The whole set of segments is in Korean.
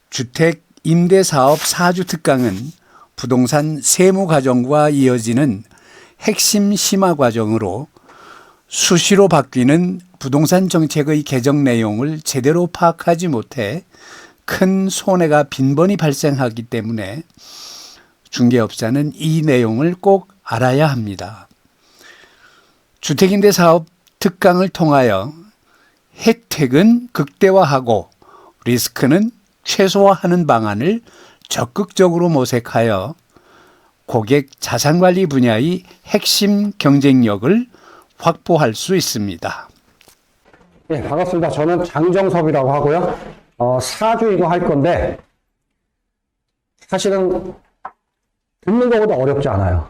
주택 임대사업 사주 특강은 부동산 세무 과정과 이어지는 핵심 심화 과정으로 수시로 바뀌는 부동산 정책의 개정 내용을 제대로 파악하지 못해 큰 손해가 빈번히 발생하기 때문에 중개업자는 이 내용을 꼭 알아야 합니다. 주택임대사업 특강을 통하여 혜택은 극대화하고 리스크는 최소화하는 방안을 적극적으로 모색하여 고객 자산관리 분야의 핵심 경쟁력을 확보할 수 있습니다. 네, 반갑습니다. 저는 장정섭이라고 하고요. 사주이고 할 건데 사실은 듣는 것보다 어렵지 않아요.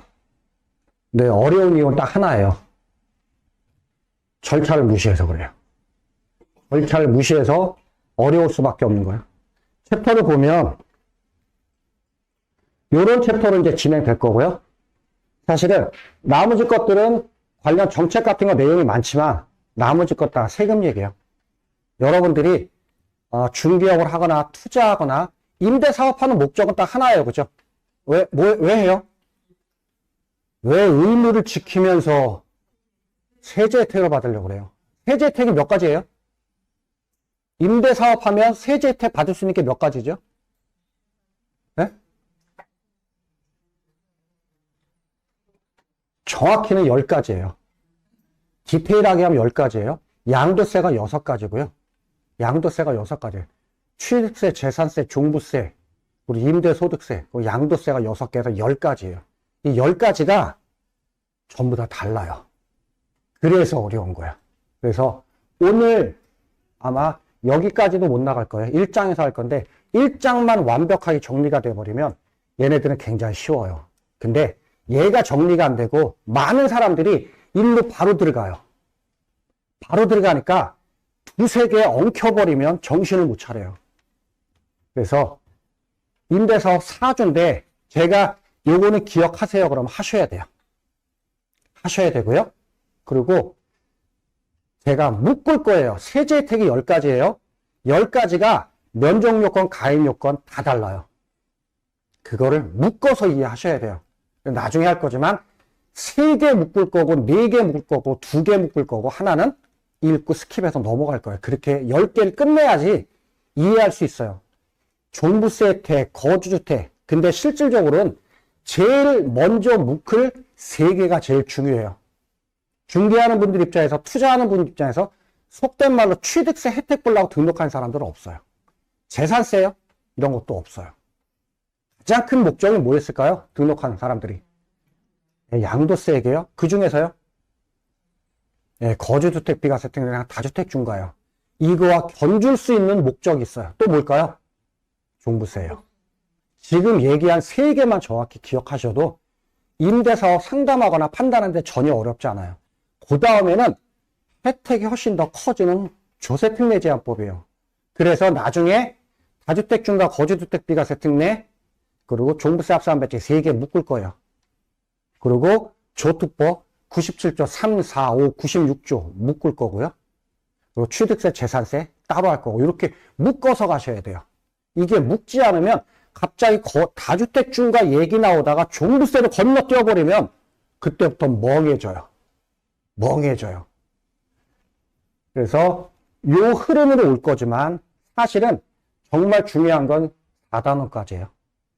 근데 어려운 이유는 딱 하나예요. 절차를 무시해서 그래요. 절차를 무시해서 어려울 수밖에 없는 거예요. 챕터를 보면 이런 챕터로 이제 진행될 거고요. 사실은 나머지 것들은 관련 정책 같은 거 내용이 많지만 나머지 것 다 세금 얘기예요. 여러분들이 중개업을 하거나 투자하거나 임대사업하는 목적은 딱 하나예요. 그죠? 왜 해요? 왜 의무를 지키면서 세제 혜택을 받으려고 그래요? 세제 혜택이 몇 가지예요? 임대사업하면 세제 혜택 받을 수 있는 게 몇 가지죠? 네? 정확히는 10가지예요. 디테일하게 하면 10가지예요. 양도세가 6가지고요. 양도세가 6가지. 취득세, 재산세, 종부세, 우리 임대소득세, 양도세가 6개에서 10가지예요. 이 10가지가 전부 다 달라요. 그래서 어려운 거야. 그래서 오늘 아마 여기까지도 못 나갈 거예요. 1장에서 할 건데 1장만 완벽하게 정리가 돼버리면 얘네들은 굉장히 쉬워요. 근데 얘가 정리가 안 되고 많은 사람들이 일로 바로 들어가요. 바로 들어가니까 두세 개 엉켜버리면 정신을 못 차려요. 그래서 임대사업 사주인데 제가 요거는 기억하세요. 그러면 하셔야 돼요. 하셔야 되고요. 그리고 제가 묶을 거예요. 세제 혜택이 10가지예요. 10가지가 면적요건, 가입요건 다 달라요. 그거를 묶어서 이해하셔야 돼요. 나중에 할 거지만 3개 묶을 거고 4개 묶을 거고 2개 묶을 거고 하나는 읽고 스킵해서 넘어갈 거예요. 그렇게 10개를 끝내야지 이해할 수 있어요. 종부세 혜택, 거주주택. 근데 실질적으로는 제일 먼저 묶을 3개가 제일 중요해요. 중개하는 분들 입장에서, 투자하는 분들 입장에서 속된 말로 취득세 혜택 보려고 등록한 사람들은 없어요. 재산세요? 이런 것도 없어요. 가장 큰 목적이 뭐였을까요? 등록한 사람들이. 양도세게요? 그 중에서요? 거주주택 비과세 등등 다주택 중과요. 이거와 견줄 수 있는 목적이 있어요. 또 뭘까요? 종부세요. 지금 얘기한 3개만 정확히 기억하셔도 임대사업 상담하거나 판단하는데 전혀 어렵지 않아요. 그 다음에는 혜택이 훨씬 더 커지는 조세특례 제한법이에요. 그래서 나중에 다주택 중과 거주주택 비과세 특례 그리고 종부세 합산 배치 3개 묶을 거예요. 그리고 조특법 97조 3, 4, 5, 96조 묶을 거고요. 그리고 취득세, 재산세 따로 할 거고 이렇게 묶어서 가셔야 돼요. 이게 묶지 않으면 갑자기 다주택 중과 얘기 나오다가 종부세를 건너뛰어버리면 그때부터 멍해져요. 멍해져요. 그래서 요 흐름으로 올 거지만 사실은 정말 중요한 건 4단원까지예요.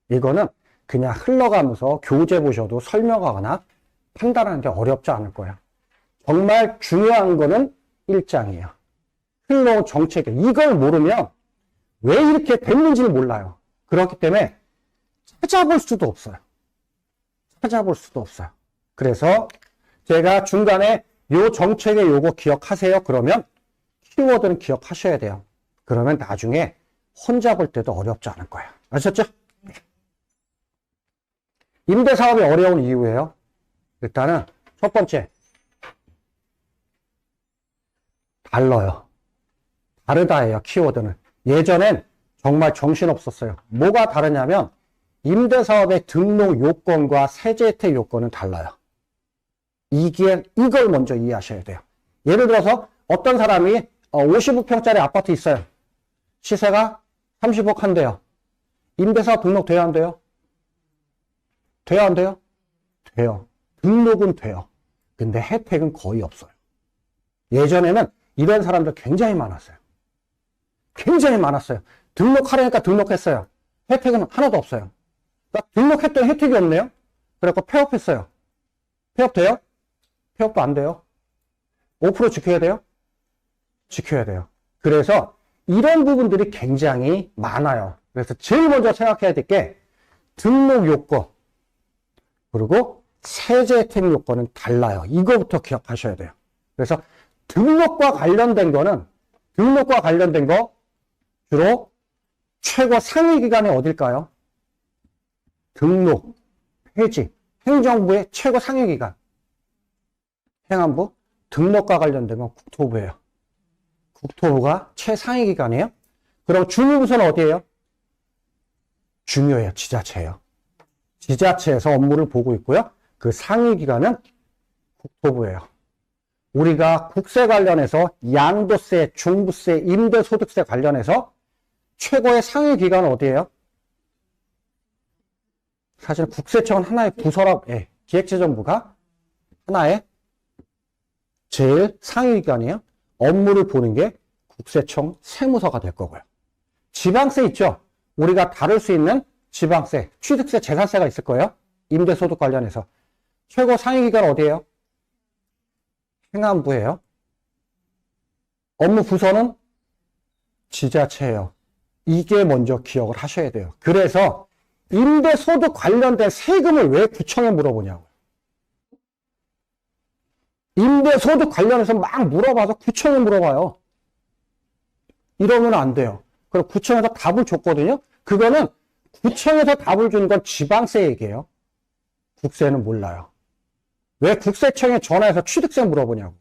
이거는 그냥 흘러가면서 교재 보셔도 설명하거나 판단하는 게 어렵지 않을 거예요. 정말 중요한 거는 1장이에요. 흘러온 정책. 이걸 모르면 왜 이렇게 됐는지를 몰라요. 그렇기 때문에 찾아볼 수도 없어요. 찾아볼 수도 없어요. 그래서 제가 중간에 요 정책의 요거 기억하세요. 그러면 키워드는 기억하셔야 돼요. 그러면 나중에 혼자 볼 때도 어렵지 않을 거예요. 아셨죠? 임대사업이 어려운 이유예요. 일단은 첫 번째 달라요. 다르다예요. 키워드는. 예전엔 정말 정신없었어요. 뭐가 다르냐면 임대사업의 등록 요건과 세제 혜택 요건은 달라요. 이걸 먼저 이해하셔야 돼요. 예를 들어서 어떤 사람이 55평짜리 아파트 있어요. 시세가 30억 한대요. 임대사업 등록 돼야 안 돼요? 돼야 안 돼요? 돼요. 등록은 돼요. 근데 혜택은 거의 없어요. 예전에는 이런 사람들 굉장히 많았어요. 굉장히 많았어요. 등록하려니까 등록했어요. 혜택은 하나도 없어요. 그러니까 등록했더니 혜택이 없네요. 그래서 폐업했어요. 폐업 돼요? 폐업도 안 돼요. 5% 지켜야 돼요? 지켜야 돼요. 그래서 이런 부분들이 굉장히 많아요. 그래서 제일 먼저 생각해야 될 게 등록 요건 그리고 세제 혜택 요건은 달라요. 이거부터 기억하셔야 돼요. 그래서 등록과 관련된 거 주로 최고 상위 기관이 어딜까요? 등록, 폐지, 행정부의 최고 상위 기관. 행안부, 등록과 관련된 건 국토부예요. 국토부가 최상위 기관이에요. 그럼 주무부서는 어디예요? 중요해요. 지자체예요. 지자체에서 업무를 보고 있고요. 그 상위 기관은 국토부예요. 우리가 국세 관련해서 양도세, 종부세, 임대소득세 관련해서 최고의 상위 기관은 어디예요? 사실 국세청은 하나의 부서라, 기획재정부가 하나의 제일 상위 기관이에요. 업무를 보는 게 국세청 세무서가 될 거고요. 지방세 있죠? 우리가 다룰 수 있는 지방세, 취득세, 재산세가 있을 거예요. 임대소득 관련해서. 최고 상위 기관 어디예요? 행안부예요. 업무 부서는 지자체예요. 이게 먼저 기억을 하셔야 돼요. 그래서 임대소득 관련된 세금을 왜 구청에 물어보냐고요. 임대소득 관련해서 막 물어봐서 구청에 물어봐요. 이러면 안 돼요. 그럼 구청에서 답을 줬거든요. 그거는 구청에서 답을 준 건 지방세 얘기예요. 국세는 몰라요. 왜 국세청에 전화해서 취득세 물어보냐고.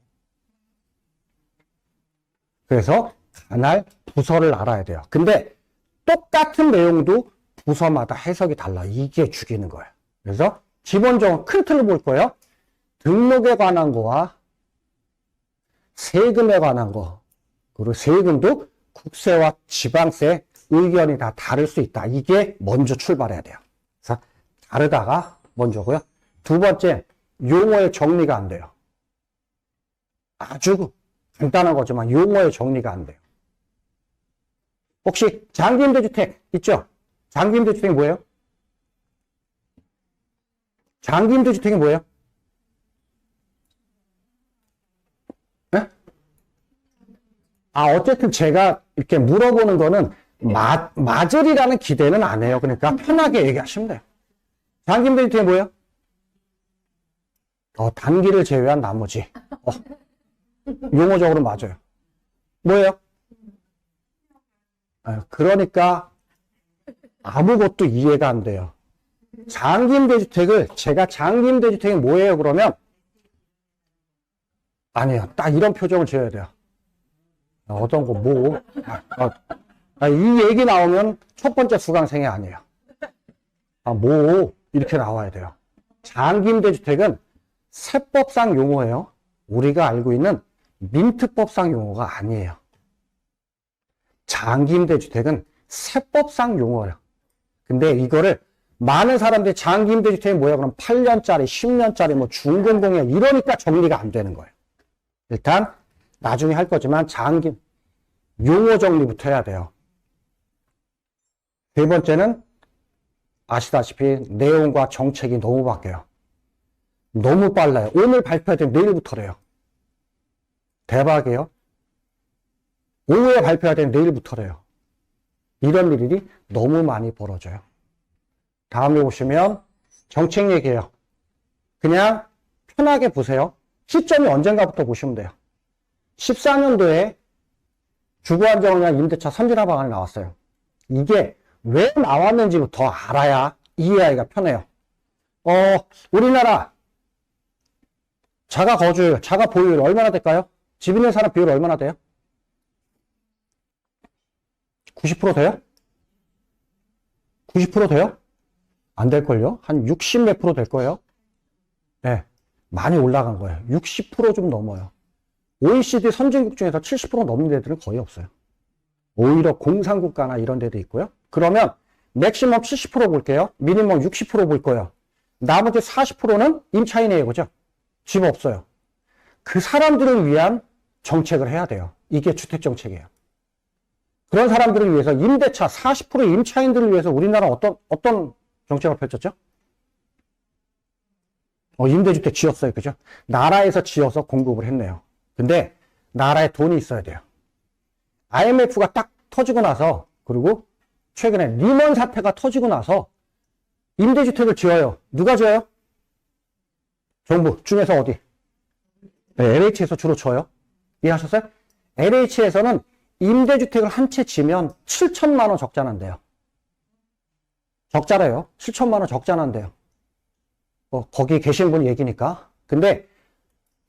그래서 관할 부서를 알아야 돼요. 근데 똑같은 내용도 부서마다 해석이 달라. 이게 죽이는 거예요. 그래서 기본적으로 큰 틀을 볼 거예요. 등록에 관한 거와 세금에 관한 거, 그리고 세금도 국세와 지방세 의견이 다 다를 수 있다. 이게 먼저 출발해야 돼요. 그래서 다르다가 먼저고요. 두 번째, 용어의 정리가 안 돼요. 아주 간단한 거지만 용어의 정리가 안 돼요. 혹시 장기임대주택 있죠? 장기임대주택이 뭐예요? 장기임대주택이 뭐예요? 네? 어쨌든 제가 이렇게 물어보는 거는 맞으리라는 기대는 안 해요. 그러니까 편하게 얘기하시면 돼요. 장기임대주택이 뭐예요? 단기를 제외한 나머지. 용어적으로 맞아요. 뭐예요? 그러니까 아무것도 이해가 안 돼요. 제가 장기임대주택이 뭐예요? 그러면 아니에요. 딱 이런 표정을 지어야 돼요. 어떤 거 뭐? 이 얘기 나오면 첫 번째 수강생이 아니에요. 뭐 이렇게 나와야 돼요. 장기임대주택은 세법상 용어예요. 우리가 알고 있는 민트법상 용어가 아니에요. 장기임대주택은 세법상 용어예요. 근데 이거를 많은 사람들이 장기임대주택이 뭐야? 그럼 8년짜리, 10년짜리, 뭐 중공공이야. 이러니까 정리가 안 되는 거예요. 일단 나중에 할 거지만 용어 정리부터 해야 돼요. 세 번째는 아시다시피 내용과 정책이 너무 바뀌어요. 너무 빨라요. 오늘 발표하면 내일부터래요. 대박이에요. 오후에 발표해야 되는 내일부터래요. 이런 일이 너무 많이 벌어져요. 다음에 보시면 정책 얘기예요. 그냥 편하게 보세요. 시점이 언젠가부터 보시면 돼요. 14년도에 주거안정을 위한 임대차 선진화 방안이 나왔어요. 이게 왜 나왔는지부터 알아야 이해하기가 편해요. 우리나라 자가 거주율, 자가 보유율 얼마나 될까요? 집 있는 사람 비율 얼마나 돼요? 90% 돼요? 90% 돼요? 안 될걸요? 한 60 몇 프로 될 거예요? 네. 많이 올라간 거예요. 60% 좀 넘어요. OECD 선진국 중에서 70% 넘는 데들은 거의 없어요. 오히려 공산국가나 이런 데도 있고요. 그러면 맥시멈 70% 볼게요. 미니멈 60% 볼 거예요. 나머지 40%는 임차인이에요. 그죠? 집 없어요. 그 사람들을 위한 정책을 해야 돼요. 이게 주택정책이에요. 그런 사람들을 위해서 임대차 40% 임차인들을 위해서 우리나라 어떤 정책을 펼쳤죠? 임대주택 지었어요. 그죠? 나라에서 지어서 공급을 했네요. 근데 나라에 돈이 있어야 돼요. IMF가 딱 터지고 나서, 그리고 최근에 리먼 사태가 터지고 나서 임대주택을 지어요. 누가 지어요? 정부 중에서 어디? 네, LH에서 주로 쳐요. 이해하셨어요? LH에서는 임대주택을 한 채 지면 7천만 원 적자 난대요. 적자래요. 7천만 원 적자 난대요. 거기 계신 분 얘기니까. 근데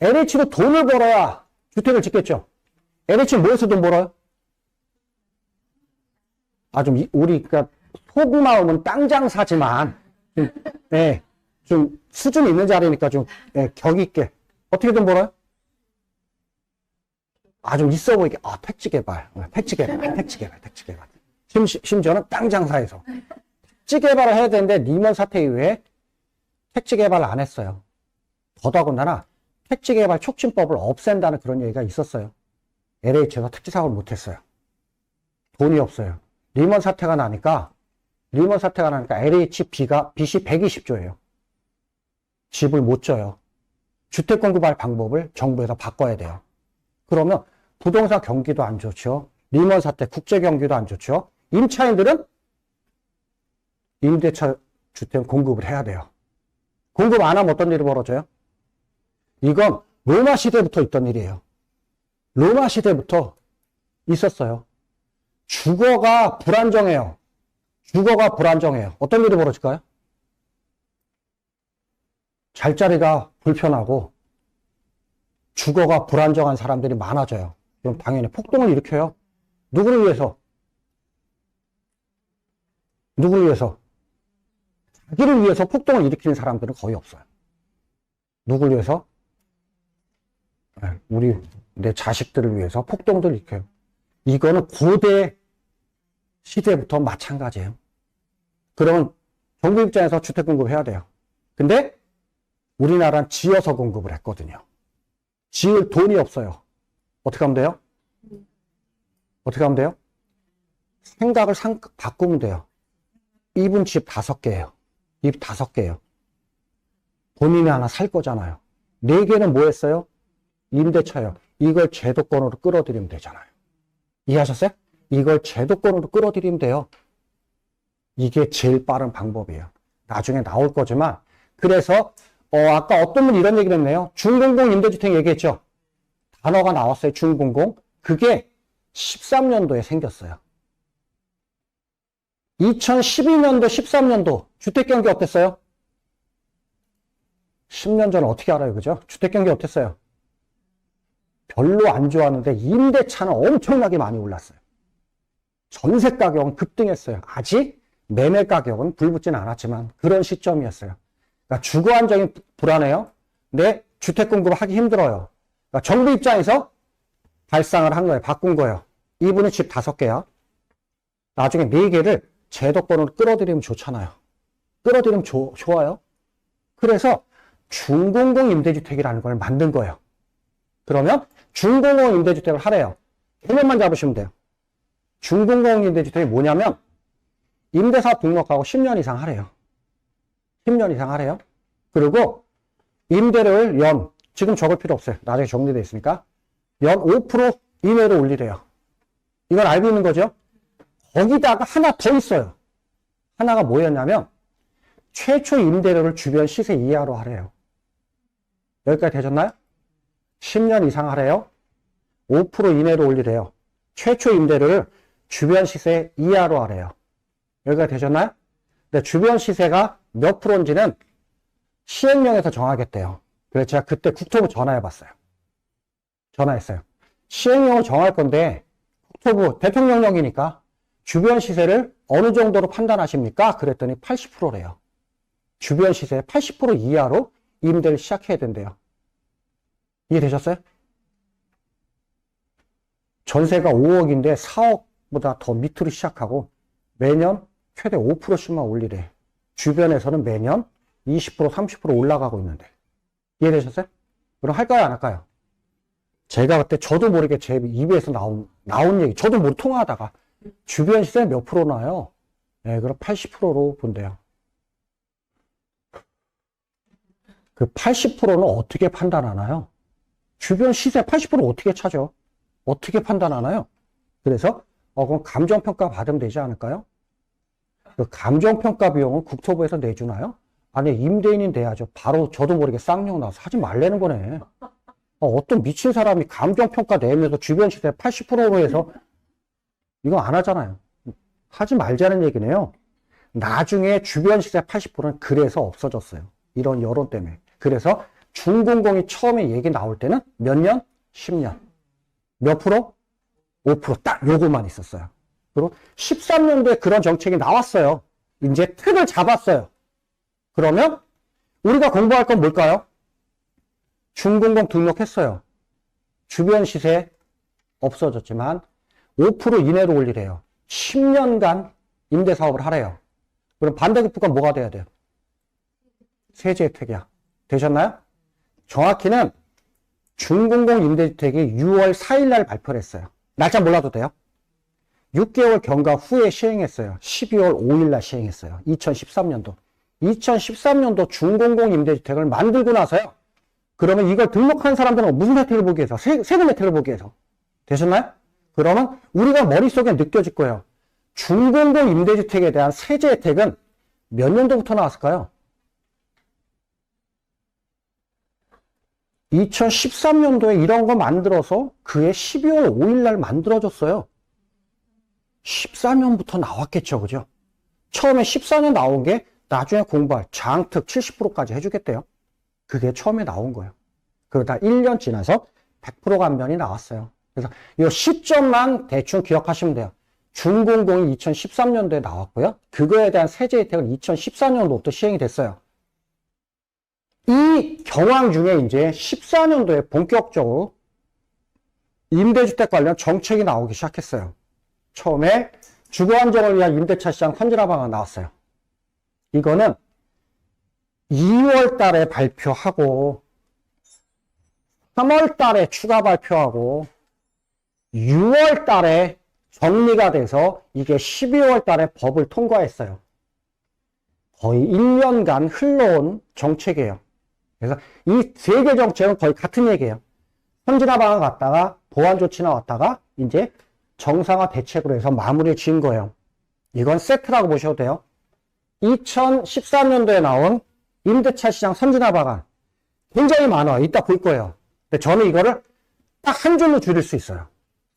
LH도 돈을 벌어야 주택을 짓겠죠. LH는 뭐해서 돈 벌어요? 우리가 속마음은 땅 장사지만 좀 수준 있는 자리니까 좀 격 있게 어떻게 돈 벌어요? 좀 있어 보이게 택지 개발. 심지어는 땅 장사에서 택지 개발을 해야 되는데 리먼 사태 이후에 택지 개발을 안 했어요. 더더군다나 택지 개발 촉진법을 없앤다는 그런 얘기가 있었어요. LH에서 택지 사업을 못 했어요. 돈이 없어요. 리먼 사태가 나니까 LH 빚이 120조예요. 집을 못 져요. 주택 공급할 방법을 정부에서 바꿔야 돼요. 그러면 부동산 경기도 안 좋죠. 리먼 사태 국제 경기도 안 좋죠. 임차인들은 임대차 주택 공급을 해야 돼요. 공급 안 하면 어떤 일이 벌어져요? 이건 로마 시대부터 있던 일이에요. 로마 시대부터 있었어요. 주거가 불안정해요. 어떤 일이 벌어질까요? 잘자리가 불편하고 주거가 불안정한 사람들이 많아져요. 그럼 당연히 폭동을 일으켜요. 누구를 위해서? 자기를 위해서 폭동을 일으키는 사람들은 거의 없어요. 누굴 위해서? 내 자식들을 위해서 폭동들을 일으켜요. 이거는 고대 시대부터 마찬가지예요. 그러면 정부 입장에서 주택 공급해야 돼요. 근데 우리나라는 지어서 공급을 했거든요. 지을 돈이 없어요. 어떻게 하면 돼요? 생각을 바꾸면 돼요. 이분 집 5개예요. 집 5개예요. 본인이 하나 살 거잖아요. 4개는 뭐 했어요? 임대차요. 이걸 제도권으로 끌어들이면 되잖아요. 이해하셨어요? 이걸 제도권으로 끌어들이면 돼요. 이게 제일 빠른 방법이에요. 나중에 나올 거지만, 그래서 아까 어떤 분이 이런 얘기를 했네요. 중공공 임대주택 얘기했죠. 단어가 나왔어요. 중공공. 그게 13년도에 생겼어요. 2012년도, 13년도 주택경기 어땠어요? 10년 전에 어떻게 알아요? 그죠? 주택경기 어땠어요? 별로 안 좋았는데 임대차는 엄청나게 많이 올랐어요. 전세 가격은 급등했어요. 아직 매매 가격은 불붙지는 않았지만 그런 시점이었어요. 그러니까 주거 안정이 불안해요. 근데 주택 공급을 하기 힘들어요. 그러니까 정부 입장에서 발상을 한 거예요. 바꾼 거예요. 이분이 집 5개야. 나중에 4개를 제도권으로 끌어들이면 좋잖아요. 끌어들이면 좋아요. 그래서 중공공 임대주택이라는 걸 만든 거예요. 그러면 중공공 임대주택을 하래요. 개념만 잡으시면 돼요. 중공공 임대주택이 뭐냐면 임대사업 등록하고 10년 이상 하래요. 10년 이상 하래요. 그리고 임대료를 지금 적을 필요 없어요. 나중에 정리되어 있으니까 연 5% 이내로 올리래요. 이건 알고 있는 거죠. 거기다가 하나 더 있어요. 하나가 뭐였냐면 최초 임대료를 주변 시세 이하로 하래요. 여기까지 되셨나요? 10년 이상 하래요. 5% 이내로 올리래요. 최초 임대료를 주변 시세 이하로 하래요. 여기까지 되셨나요? 근데 주변 시세가 몇 프로인지는 시행령에서 정하겠대요. 그래서 제가 그때 국토부 전화해봤어요. 전화했어요. 시행령을 정할 건데 국토부 대통령령이니까 주변 시세를 어느 정도로 판단하십니까? 그랬더니 80%래요. 주변 시세 80% 이하로 임대를 시작해야 된대요. 이해되셨어요? 전세가 5억인데 4억보다 더 밑으로 시작하고 매년 최대 5%씩만 올리래. 주변에서는 매년 20%, 30% 올라가고 있는데. 이해되셨어요? 그럼 할까요, 안 할까요? 제가 그때 저도 모르게 제 입에서 나온 얘기, 저도 모르게 통화하다가 주변 시세 몇 프로 나요? 네, 그럼 80%로 본대요. 그 80%는 어떻게 판단하나요? 주변 시세 80% 어떻게 찾아? 어떻게 판단하나요? 그래서 그럼 감정평가 받으면 되지 않을까요? 그 감정평가 비용은 국토부에서 내주나요? 아니, 임대인이 내야죠. 바로 저도 모르게 쌍욕 나와서 하지 말라는 거네. 어떤 미친 사람이 감정평가 내면서 주변 시세 80%로 해서 이거 안 하잖아요. 하지 말자는 얘기네요. 나중에 주변 시세 80%는 그래서 없어졌어요. 이런 여론 때문에. 그래서 중공공이 처음에 얘기 나올 때는 몇 년? 10년. 몇 프로? 5% 딱 요거만 있었어요. 그리고 13년도에 그런 정책이 나왔어요. 이제 틀을 잡았어요. 그러면 우리가 공부할 건 뭘까요? 중공공 등록했어요. 주변 시세 없어졌지만 5% 이내로 올리래요. 10년간 임대사업을 하래요. 그럼 반대급부가 뭐가 돼야 돼요? 세제 혜택이야. 되셨나요? 정확히는 중공공 임대주택이 6월 4일 날 발표를 했어요. 날짜 몰라도 돼요. 6개월 경과 후에 시행했어요. 12월 5일 날 시행했어요. 2013년도. 2013년도 중공공 임대주택을 만들고 나서요. 그러면 이걸 등록한 사람들은 무슨 혜택을 보기 위해서? 세금 혜택을 보기 위해서. 되셨나요? 그러면 우리가 머릿속에 느껴질 거예요. 중공공 임대주택에 대한 세제 혜택은 몇 년도부터 나왔을까요? 2013년도에 이런 거 만들어서 그해 12월 5일 날 만들어졌어요. 14년부터 나왔겠죠, 그죠? 처음에 14년 나온 게 나중에 공부할 장특 70%까지 해주겠대요. 그게 처음에 나온 거예요. 그러다 1년 지나서 100% 감면이 나왔어요. 그래서 이 시점만 대충 기억하시면 돼요. 중공공이 2013년도에 나왔고요. 그거에 대한 세제 혜택은 2014년도부터 시행이 됐어요. 이 경황 중에 이제 14년도에 본격적으로 임대주택 관련 정책이 나오기 시작했어요. 처음에 주거 안정을 위한 임대차 시장 선진화 방안 나왔어요. 이거는 2월 달에 발표하고 3월 달에 추가 발표하고 6월 달에 정리가 돼서 이게 12월 달에 법을 통과했어요. 거의 1년간 흘러온 정책이에요. 그래서 이 세 개 정책은 거의 같은 얘기예요. 선진화 방안 갔다가 보완 조치 나왔다가 이제 정상화 대책으로 해서 마무리를 지은 거예요. 이건 세트라고 보셔도 돼요. 2013년도에 나온 임대차 시장 선진화 방안 굉장히 많아요. 이따 볼 거예요. 근데 저는 이거를 딱 한 줄로 줄일 수 있어요.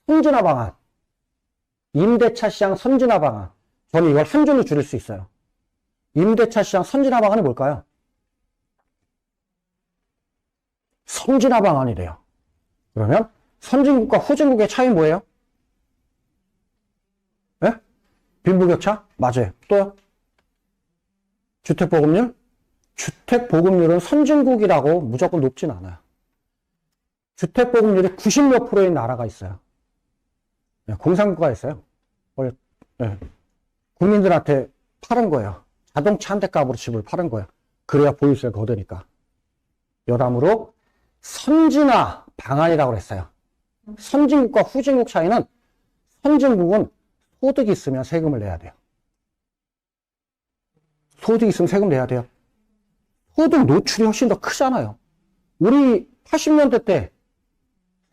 선진화 방안, 임대차 시장 선진화 방안. 저는 이걸 한 줄로 줄일 수 있어요. 임대차 시장 선진화 방안이 뭘까요? 선진화 방안이래요. 그러면 선진국과 후진국의 차이 뭐예요? 네? 빈부격차? 맞아요. 또요? 주택보급률? 주택보급률은 선진국이라고 무조건 높진 않아요. 주택보급률이 90몇 %인 나라가 있어요. 네, 공산국가 있어요. 네, 국민들한테 파는 거예요. 자동차 한 대 값으로 집을 파는 거예요. 그래야 보유세를 거두니까. 여담으로 선진화 방안이라고 그랬어요. 선진국과 후진국 차이는 선진국은 소득이 있으면 세금을 내야 돼요. 소득이 있으면 세금 내야 돼요. 소득 노출이 훨씬 더 크잖아요. 우리 80년대 때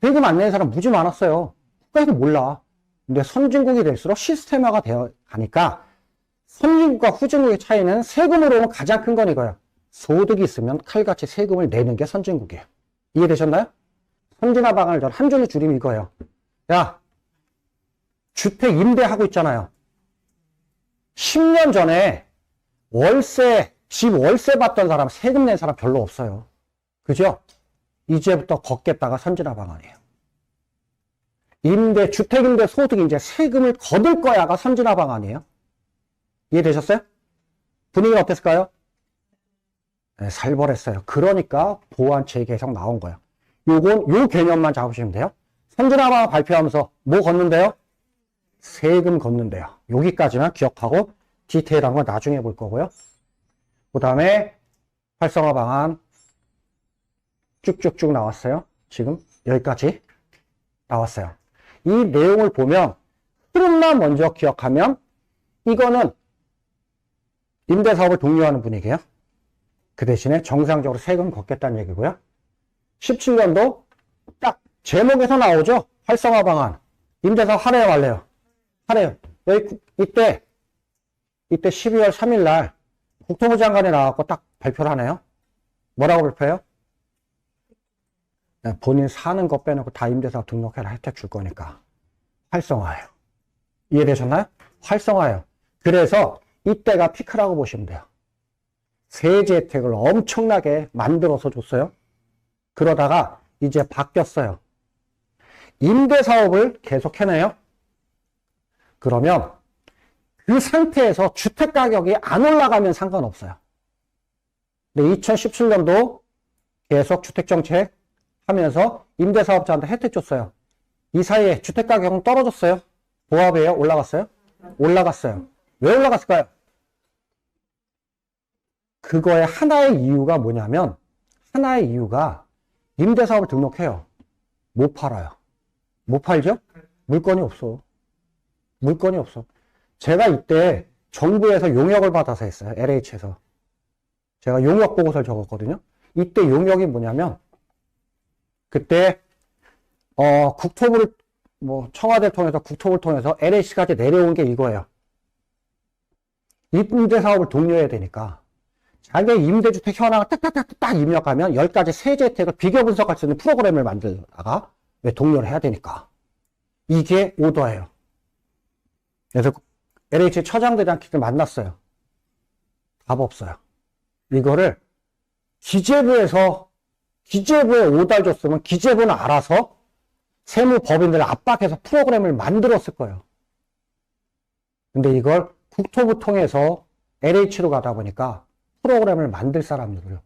세금 안 내는 사람 무지 많았어요. 국가에도 몰라. 근데 선진국이 될수록 시스템화가 되어 가니까 선진국과 후진국의 차이는 세금으로는 가장 큰 건 이거예요. 소득이 있으면 칼같이 세금을 내는 게 선진국이에요. 이해되셨나요? 선진화 방안을 전 한 줄로 줄이면 이거예요. 야, 주택 임대하고 있잖아요. 10년 전에 집 월세 받던 사람, 세금 낸 사람 별로 없어요. 그죠? 이제부터 걷겠다가 선진화 방안이에요. 주택임대 소득이 이제 세금을 거둘 거야가 선진화 방안이에요. 이해되셨어요? 분위기가 어땠을까요? 네, 살벌했어요. 그러니까 보완책이 계속 나온 거예요. 요 개념만 잡으시면 돼요. 선진화 방안 발표하면서 뭐 걷는데요? 세금 걷는데요. 여기까지만 기억하고 디테일한 건 나중에 볼 거고요. 그 다음에 활성화 방안 쭉쭉쭉 나왔어요. 지금 여기까지 나왔어요. 이 내용을 보면 흐름만 먼저 기억하면 이거는 임대사업을 독려하는 분위기예요. 그 대신에 정상적으로 세금 걷겠다는 얘기고요. 17년도 딱 제목에서 나오죠. 활성화 방안. 임대사업 하래요, 말래요? 하래요. 여기 이때 12월 3일 날 국토부 장관이 나와서 딱 발표를 하네요. 뭐라고 발표해요? 본인 사는 거 빼놓고 다 임대사업 등록해라, 혜택 줄 거니까. 활성화예요. 이해되셨나요? 활성화예요. 그래서 이때가 피크라고 보시면 돼요. 세제 혜택을 엄청나게 만들어서 줬어요. 그러다가 이제 바뀌었어요. 임대사업을 계속 해내요. 그러면 그 상태에서 주택가격이 안 올라가면 상관없어요. 근데 2017년도 계속 주택정책 하면서 임대사업자한테 혜택 줬어요. 이 사이에 주택가격은 떨어졌어요. 보합이에요? 올라갔어요? 올라갔어요. 왜 올라갔을까요? 그거의 하나의 이유가 뭐냐면, 하나의 이유가 임대사업을 등록해요. 못 팔아요. 못 팔죠? 물건이 없어. 물건이 없어. 제가 이때 정부에서 용역을 받아서 했어요. LH에서. 제가 용역 보고서를 적었거든요. 이때 용역이 뭐냐면, 그때, 국토부를, 청와대를 통해서 국토부를 통해서 LH까지 내려온 게 이거예요. 임대사업을 독려해야 되니까, 자기 임대주택 현황을 딱딱딱딱 입력하면 10가지 세제 혜택을 비교 분석할 수 있는 프로그램을 만들다가 왜 독려를 해야 되니까. 이게 오더예요. 그래서 LH 처장들이랑 만났어요. 답 없어요. 이거를 기재부에 오달 줬으면 기재부는 알아서 세무법인들을 압박해서 프로그램을 만들었을 거예요. 근데 이걸 국토부 통해서 LH로 가다 보니까 프로그램을 만들 사람들이요.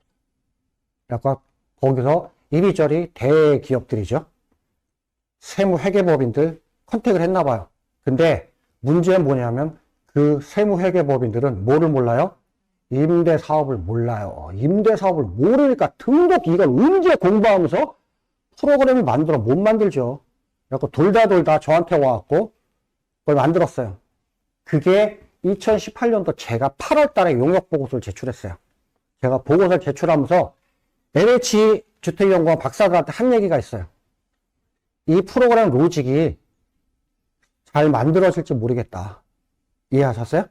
약간 거기서 이리저리 대기업들이죠. 세무회계법인들 컨택을 했나 봐요. 근데 문제는 뭐냐면 그 세무회계법인들은 뭐를 몰라요? 임대사업을 몰라요. 임대사업을 모르니까 등록 이걸 언제 공부하면서 프로그램을 만들어 못 만들죠. 그래서 돌다 저한테 와갖고 그걸 만들었어요. 그게 2018년도 제가 8월 달에 용역 보고서를 제출했어요. 제가 보고서를 제출하면서 LH 주택연구원 박사들한테 한 얘기가 있어요. 이 프로그램 로직이 잘 만들어질지 모르겠다. 이해하셨어요?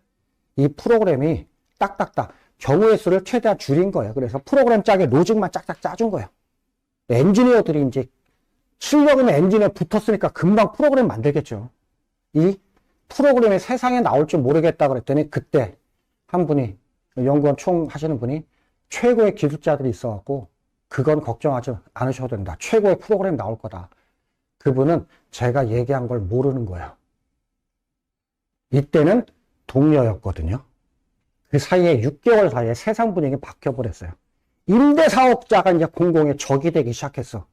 이 프로그램이 딱딱딱 경우의 수를 최대한 줄인 거예요. 그래서 프로그램 짜게 로직만 짝짝 짜준 거예요. 엔지니어들이 이제 실력 있는 엔지니어 붙었으니까 금방 프로그램 만들겠죠. 이 프로그램이 세상에 나올 줄 모르겠다 그랬더니 그때 한 분이 연구원 총 하시는 분이 최고의 기술자들이 있어갖고 그건 걱정하지 않으셔도 된다. 최고의 프로그램 나올 거다. 그분은 제가 얘기한 걸 모르는 거예요. 이때는 동료였거든요. 그 사이에 6개월 사이에 세상 분위기 바뀌어버렸어요. 임대사업자가 이제 공공의 적이 되기 시작했어.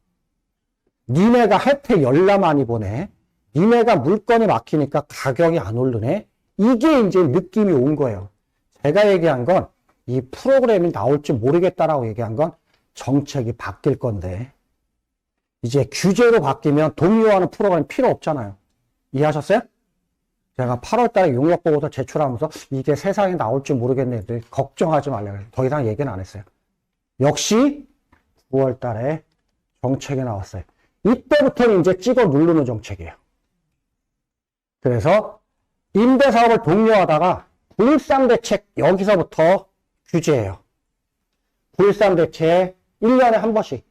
니네가 혜택 열나 많이 보내. 니네가 물건이 막히니까 가격이 안 오르네. 이게 이제 느낌이 온 거예요. 제가 얘기한 건 이 프로그램이 나올지 모르겠다라고 얘기한 건 정책이 바뀔 건데 이제 규제로 바뀌면 동요하는 프로그램 필요 없잖아요. 이해하셨어요? 제가 8월 달에 용역 보고서 제출하면서 이게 세상에 나올지 모르겠네. 걱정하지 말라고 더 이상 얘기는 안 했어요. 역시 9월 달에 정책이 나왔어요. 이때부터는 이제 찍어 누르는 정책이에요. 그래서 임대사업을 독려하다가 불상대책 여기서부터 규제예요. 불상대책 1년에 한 번씩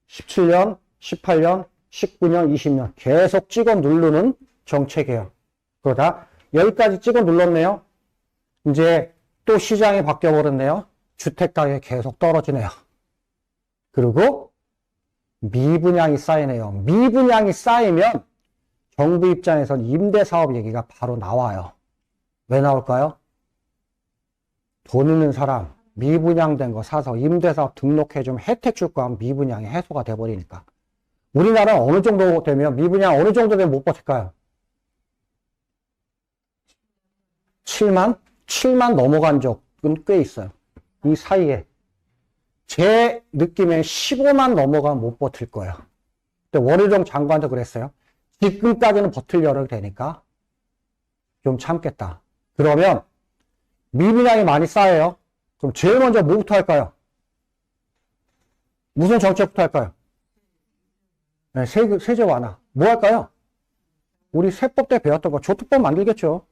17년, 18년, 19년, 20년 계속 찍어 누르는 정책이에요. 그러다 여기까지 찍어 눌렀네요. 이제 또 시장이 바뀌어버렸네요. 주택가격이 계속 떨어지네요. 그리고 미분양이 쌓이네요. 미분양이 쌓이면 정부 입장에선 임대사업 얘기가 바로 나와요. 왜 나올까요? 돈 있는 사람 미분양된 거 사서 임대사업 등록해주면 혜택 줄 거 하면 미분양이 해소가 돼버리니까. 우리나라 어느 정도 되면 미분양 어느 정도 되면 못 버틸까요? 7만 넘어간 적은 꽤 있어요. 이 사이에. 제 느낌에 15만 넘어가면 못 버틸 거예요. 근데 월요정 장관도 그랬어요. 지금까지는 버틸려고 되니까 좀 참겠다. 그러면 미분양이 많이 쌓여요. 그럼 제일 먼저 뭐부터 할까요? 무슨 정책부터 할까요? 네, 세제 완화. 뭐 할까요? 우리 세법 때 배웠던 거 조특법 만들겠죠.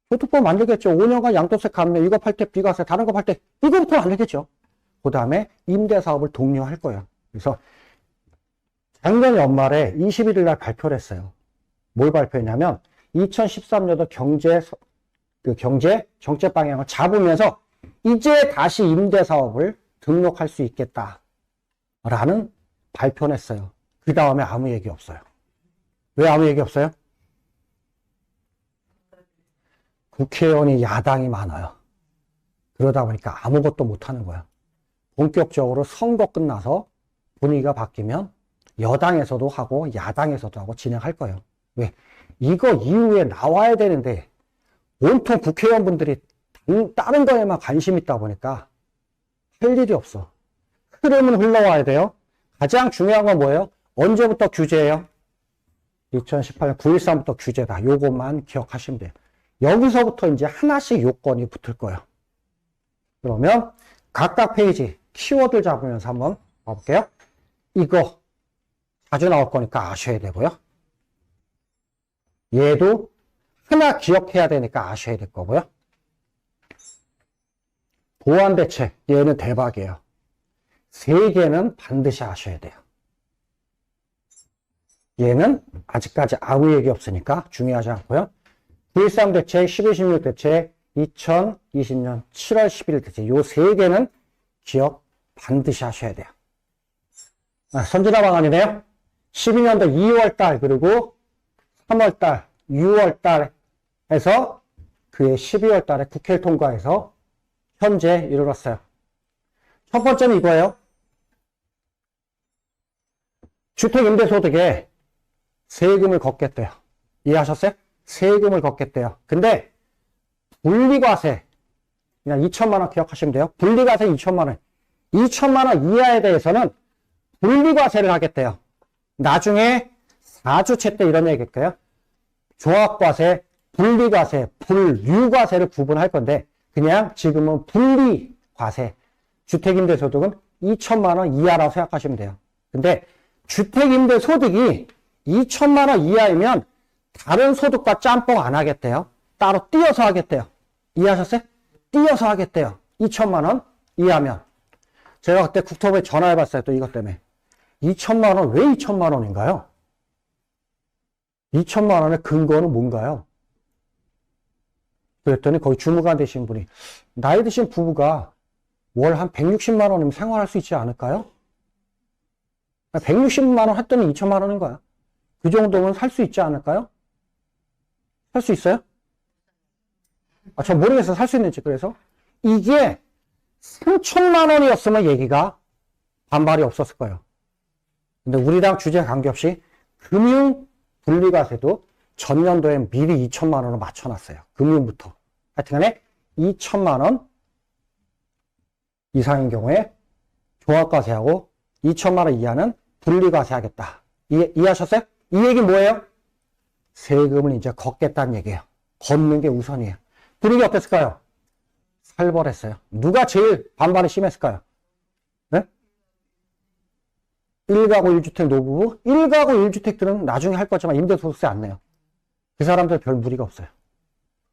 조특법 만들겠죠. 5년간 양도세 감면, 이거 팔 때 비과세, 다른 거 팔 때 이거부터 만들겠죠. 그 다음에 임대사업을 독려할 거예요. 그래서 작년 연말에 21일 날 발표를 했어요. 뭘 발표했냐면 2013년도 경제 정책 방향을 잡으면서 이제 다시 임대사업을 등록할 수 있겠다라는 발표를 했어요. 그 다음에 아무 얘기 없어요. 왜 아무 얘기 없어요? 국회의원이 야당이 많아요. 그러다 보니까 아무것도 못하는 거야. 본격적으로 선거 끝나서 분위기가 바뀌면 여당에서도 하고 야당에서도 하고 진행할 거예요. 왜? 이거 이후에 나와야 되는데 온통 국회의원분들이 다른 거에만 관심 있다 보니까 할 일이 없어. 흐름은 흘러와야 돼요. 가장 중요한 건 뭐예요? 언제부터 규제예요? 2018년 9.13부터 규제다. 요것만 기억하시면 돼요. 여기서부터 이제 하나씩 요건이 붙을 거예요. 그러면 각각 페이지 키워드 잡으면서 한번 봐볼게요. 이거 자주 나올 거니까 아셔야 되고요. 얘도 하나 기억해야 되니까 아셔야 될 거고요. 보완대책, 얘는 대박이에요. 3개는 반드시 아셔야 돼요. 얘는 아직까지 아무 얘기 없으니까 중요하지 않고요. 9.13 대책, 12.16 대책, 2020년 7월 11일 대책, 요 3개는 기억 반드시 하셔야 돼요. 선진화 방안이네요. 12년도 2월달 그리고 3월달, 6월달 해서 그해 12월달에 국회를 통과해서 현재 이르렀어요. 첫 번째는 이거예요. 주택임대소득에 세금을 걷겠대요. 이해하셨어요? 세금을 걷겠대요. 근데 분리과세 그냥 2천만 원 기억하시면 돼요. 분리과세 2천만 원. 2천만 원 이하에 대해서는 분리과세를 하겠대요. 나중에 4주채 때 이런 얘기일까요? 종합과세, 분리과세, 분류과세를 구분할 건데 그냥 지금은 분리과세. 주택임대소득은 2천만 원 이하라고 생각하시면 돼요. 근데 주택임대소득이 2천만 원 이하이면 다른 소득과 짬뽕 안 하겠대요. 따로 띄어서 하겠대요. 이해하셨어요? 띄어서 하겠대요. 2천만 원 이하면. 제가 그때 국토부에 전화해봤어요. 또 이것 때문에. 2천만 원, 왜 2천만 원인가요? 2천만 원의 근거는 뭔가요? 그랬더니 거기 주무관 되신 분이 나이 드신 부부가 월 한 160만 원이면 생활할 수 있지 않을까요? 160만 원 했더니 2천만 원인 거야. 그 정도면 살 수 있지 않을까요? 살 수 있어요? 저 모르겠어요. 살 수 있는지. 그래서 이게 3천만 원이었으면 얘기가 반발이 없었을 거예요. 근데 우리 당 주제 관계없이 금융 분리과세도 전년도에 미리 2천만 원을 맞춰놨어요. 금융부터. 하여튼간에 2천만 원 이상인 경우에 종합과세하고 2천만 원 이하는 분리과세 하겠다. 이해하셨어요? 이 얘기 뭐예요? 세금을 이제 걷겠다는 얘기예요. 걷는 게 우선이에요. 분위기 어땠을까요? 살벌했어요. 누가 제일 반발이 심했을까요? 네? 1가구 1주택 노부부? 1가구 1주택들은 나중에 할 거지만 임대소득세 안 내요. 그 사람들 별 무리가 없어요.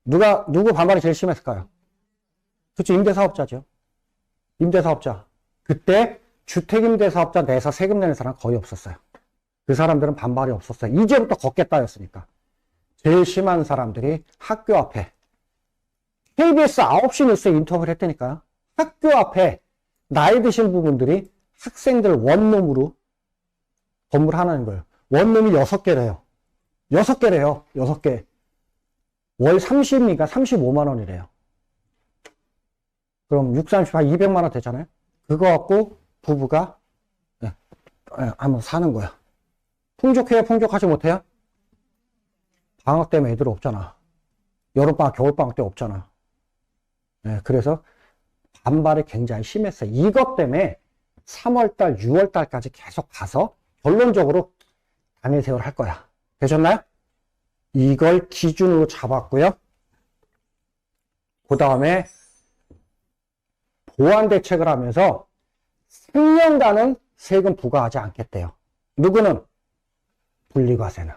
누구 반발이 제일 심했을까요? 그쵸, 임대사업자죠. 임대사업자. 그때 주택임대사업자 내서 세금 내는 사람 거의 없었어요. 그 사람들은 반발이 없었어요. 이제부터 걷겠다였으니까. 제일 심한 사람들이 학교 앞에 KBS 9시 뉴스에 인터뷰를 했다니까요. 학교 앞에 나이 드신 부분들이 학생들 원룸으로 건물 하나인 거예요. 원룸이 6개래요. 6개래요. 6개. 월 30이니까 35만 원이래요. 그럼 6, 30, 한 200만 원 되잖아요. 그거 갖고 부부가 한번 사는 거야. 풍족해요? 풍족하지 못해요? 방학 때문에 애들 없잖아. 여름방학, 겨울방학 때 없잖아. 네, 그래서 반발이 굉장히 심했어요. 이것 때문에 3월달, 6월달까지 계속 가서 결론적으로 단일 세월 할 거야. 되셨나요? 이걸 기준으로 잡았고요. 그 다음에 보완 대책을 하면서 3년간은 세금 부과하지 않겠대요. 누구는? 분리과세는.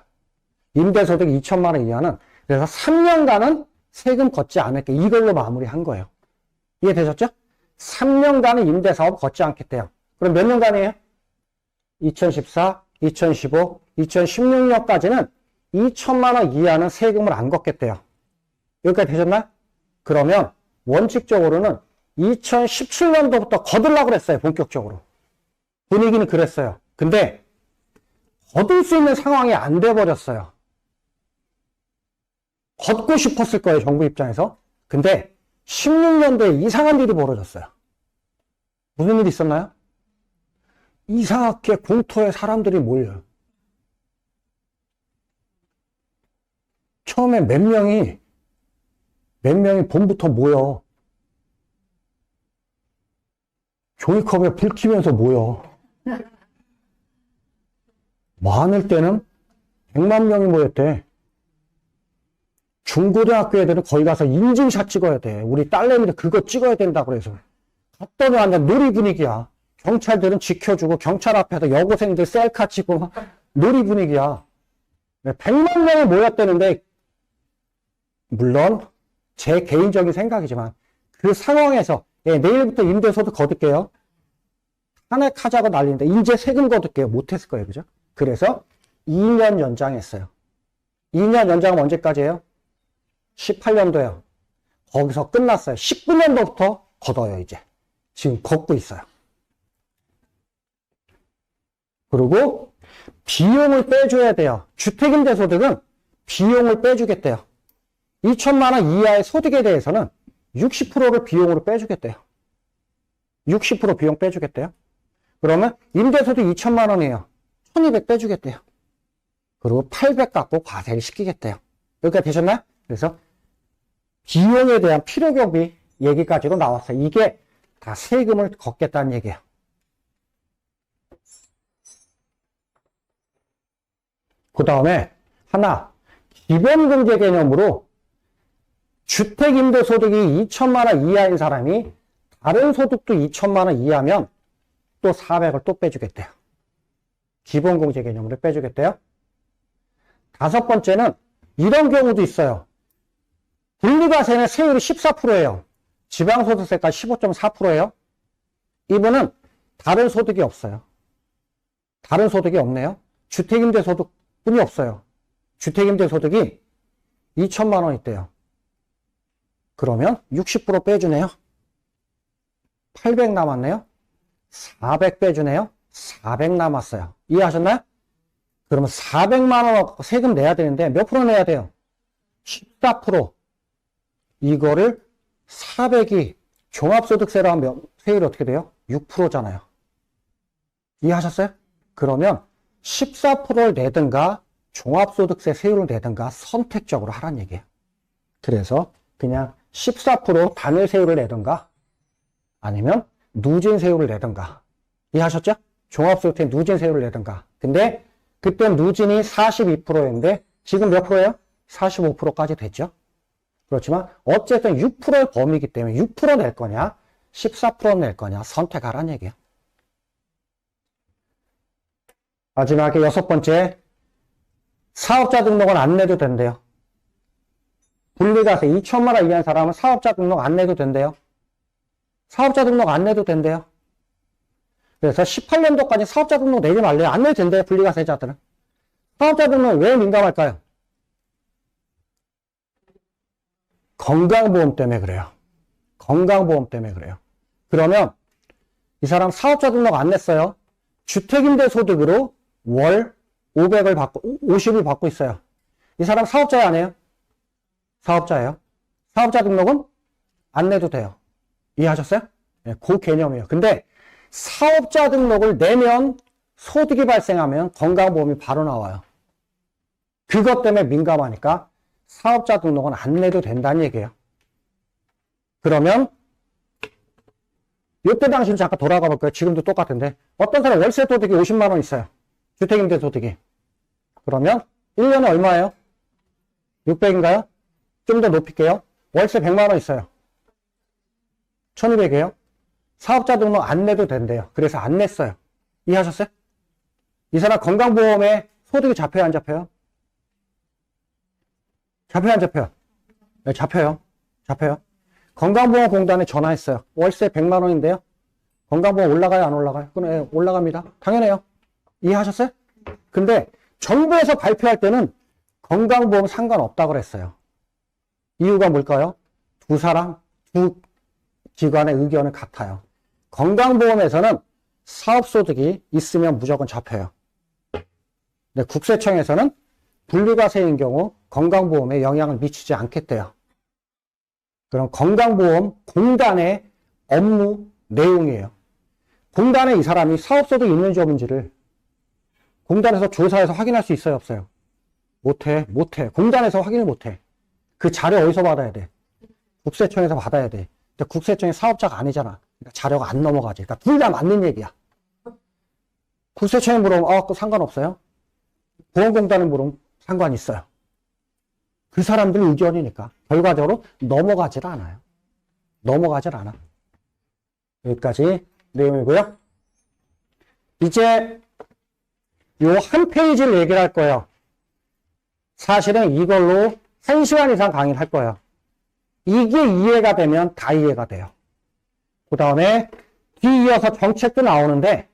임대소득 2천만 원 이하는 그래서 3년간은 세금 걷지 않을게. 이걸로 마무리한 거예요. 이해되셨죠? 3년간은 임대사업 걷지 않겠대요. 그럼 몇 년간이에요? 2014, 2015, 2016년까지는 2천만 원 이하는 세금을 안 걷겠대요. 여기까지 되셨나요? 그러면 원칙적으로는 2017년도부터 거들라고 그랬어요. 본격적으로. 분위기는 그랬어요. 근데 거둘 수 있는 상황이 안 돼버렸어요. 걷고 싶었을 거예요. 정부 입장에서. 근데 16년도에 이상한 일이 벌어졌어요. 무슨 일이 있었나요? 이상하게 공터에 사람들이 몰려요. 처음에 몇 명이 봄부터 모여. 종이컵에 불 켜면서 모여. 많을 때는 100만 명이 모였대. 중고등학교 애들은 거기 가서 인증샷 찍어야 돼. 우리 딸내미들 그거 찍어야 된다고 그래서. 갔더니 완전 놀이 분위기야. 경찰들은 지켜주고 경찰 앞에서 여고생들 셀카 찍고 막 놀이 분위기야. 100만 명이 모였다는데 물론 제 개인적인 생각이지만 그 상황에서 내일부터 임대소득 거둘게요. 탄핵하자고 난리인데 이제 세금 거둘게요. 못했을 거예요. 그죠? 그래서 2년 연장했어요. 2년 연장은 언제까지예요? 18년도에요. 거기서 끝났어요. 19년도부터 걷어요. 이제. 지금 걷고 있어요. 그리고 비용을 빼줘야 돼요. 주택임대소득은 비용을 빼주겠대요. 2천만 원 이하의 소득에 대해서는 60%를 비용으로 빼주겠대요. 60% 비용 빼주겠대요. 그러면 임대소득 2천만 원이에요. 1200 빼주겠대요. 그리고 800 갖고 과세를 시키겠대요. 여기까지 되셨나요? 그래서 비용에 대한 필요경비 얘기까지도 나왔어요. 이게 다 세금을 걷겠다는 얘기예요. 그 다음에 하나, 기본공제 개념으로 주택임대소득이 2천만 원 이하인 사람이 다른 소득도 2천만 원 이하면 또 400을 또 빼주겠대요. 기본공제 개념으로 빼주겠대요. 다섯 번째는 이런 경우도 있어요. 분리과세는 세율이 14%예요. 지방소득세가 15.4%예요. 이분은 다른 소득이 없어요. 다른 소득이 없네요. 주택임대소득뿐이 없어요. 주택임대소득이 2천만 원 있대요. 그러면 60% 빼주네요. 800 남았네요. 400 빼주네요. 400 남았어요. 이해하셨나요? 그러면 400만 원 세금 내야 되는데 몇 프로 내야 돼요? 14%. 이거를 400이 종합소득세로 하면 세율이 어떻게 돼요? 6%잖아요. 이해하셨어요? 그러면 14%를 내든가 종합소득세 세율을 내든가 선택적으로 하라는 얘기예요. 그래서 그냥 14% 단일 세율을 내든가 아니면 누진 세율을 내든가. 이해하셨죠? 종합소득세 누진 세율을 내든가. 근데 그때 누진이 42%였는데 지금 몇 프로예요? 45%까지 됐죠? 그렇지만 어쨌든 6%의 범위이기 때문에 6% 낼 거냐 14% 낼 거냐 선택하라는 얘기예요. 마지막에 여섯 번째, 사업자 등록은 안 내도 된대요. 분리과세 2천만 원 이하인 사람은 사업자 등록 안 내도 된대요. 사업자 등록 안 내도 된대요. 그래서 18년도까지 사업자 등록 내지 말래요. 안 내도 된대요. 분리과세자들은. 사업자 등록 왜 민감할까요? 건강보험 때문에 그래요. 건강보험 때문에 그래요. 그러면 이 사람 사업자 등록 안 냈어요. 주택임대소득으로 월 500을 받고 50을 받고 있어요. 이 사람 사업자예요, 아니에요? 사업자예요. 사업자 등록은 안 내도 돼요. 이해하셨어요? 네, 그 개념이에요. 근데 사업자 등록을 내면 소득이 발생하면 건강보험이 바로 나와요. 그것 때문에 민감하니까 사업자 등록은 안 내도 된다는 얘기예요. 그러면 이때 당시로 잠깐 돌아가 볼까요? 지금도 똑같은데 어떤 사람 월세 소득이 50만 원 있어요. 주택임대 소득이. 그러면 1년에 얼마예요? 600인가요? 좀 더 높일게요. 월세 100만 원 있어요. 1200이에요. 사업자 등록 안 내도 된대요. 그래서 안 냈어요. 이해하셨어요? 이 사람 건강보험에 소득이 잡혀요, 안 잡혀요? 잡혀요, 안 잡혀요? 네, 잡혀요. 잡혀요. 건강보험공단에 전화했어요. 월세 100만 원인데요. 건강보험 올라가요, 안 올라가요? 그럼 올라갑니다. 당연해요. 이해하셨어요? 근데 정부에서 발표할 때는 건강보험 상관없다고 그랬어요. 이유가 뭘까요? 두 기관의 의견은 같아요. 건강보험에서는 사업소득이 있으면 무조건 잡혀요. 근데 국세청에서는 분류과세인 경우 건강보험에 영향을 미치지 않겠대요. 그럼 건강보험 공단의 업무 내용이에요. 공단에 이 사람이 사업소득이 있는지 없는지를 공단에서 조사해서 확인할 수 있어요, 없어요? 못해. 공단에서 확인을 못해. 그 자료 어디서 받아야 돼? 국세청에서 받아야 돼. 근데 국세청이 사업자가 아니잖아. 그러니까 자료가 안 넘어가지. 그러니까 둘 다 맞는 얘기야. 국세청에 물으면 그거 상관없어요. 보험공단에 물으면 상관이 있어요. 그 사람들 의견이니까 결과적으로 넘어가질 않아요. 넘어가질 않아. 여기까지 내용이고요. 이제 요 한 페이지를 얘기를 할 거예요. 사실은 이걸로 1시간 이상 강의를 할 거예요. 이게 이해가 되면 다 이해가 돼요. 그 다음에 뒤이어서 정책도 나오는데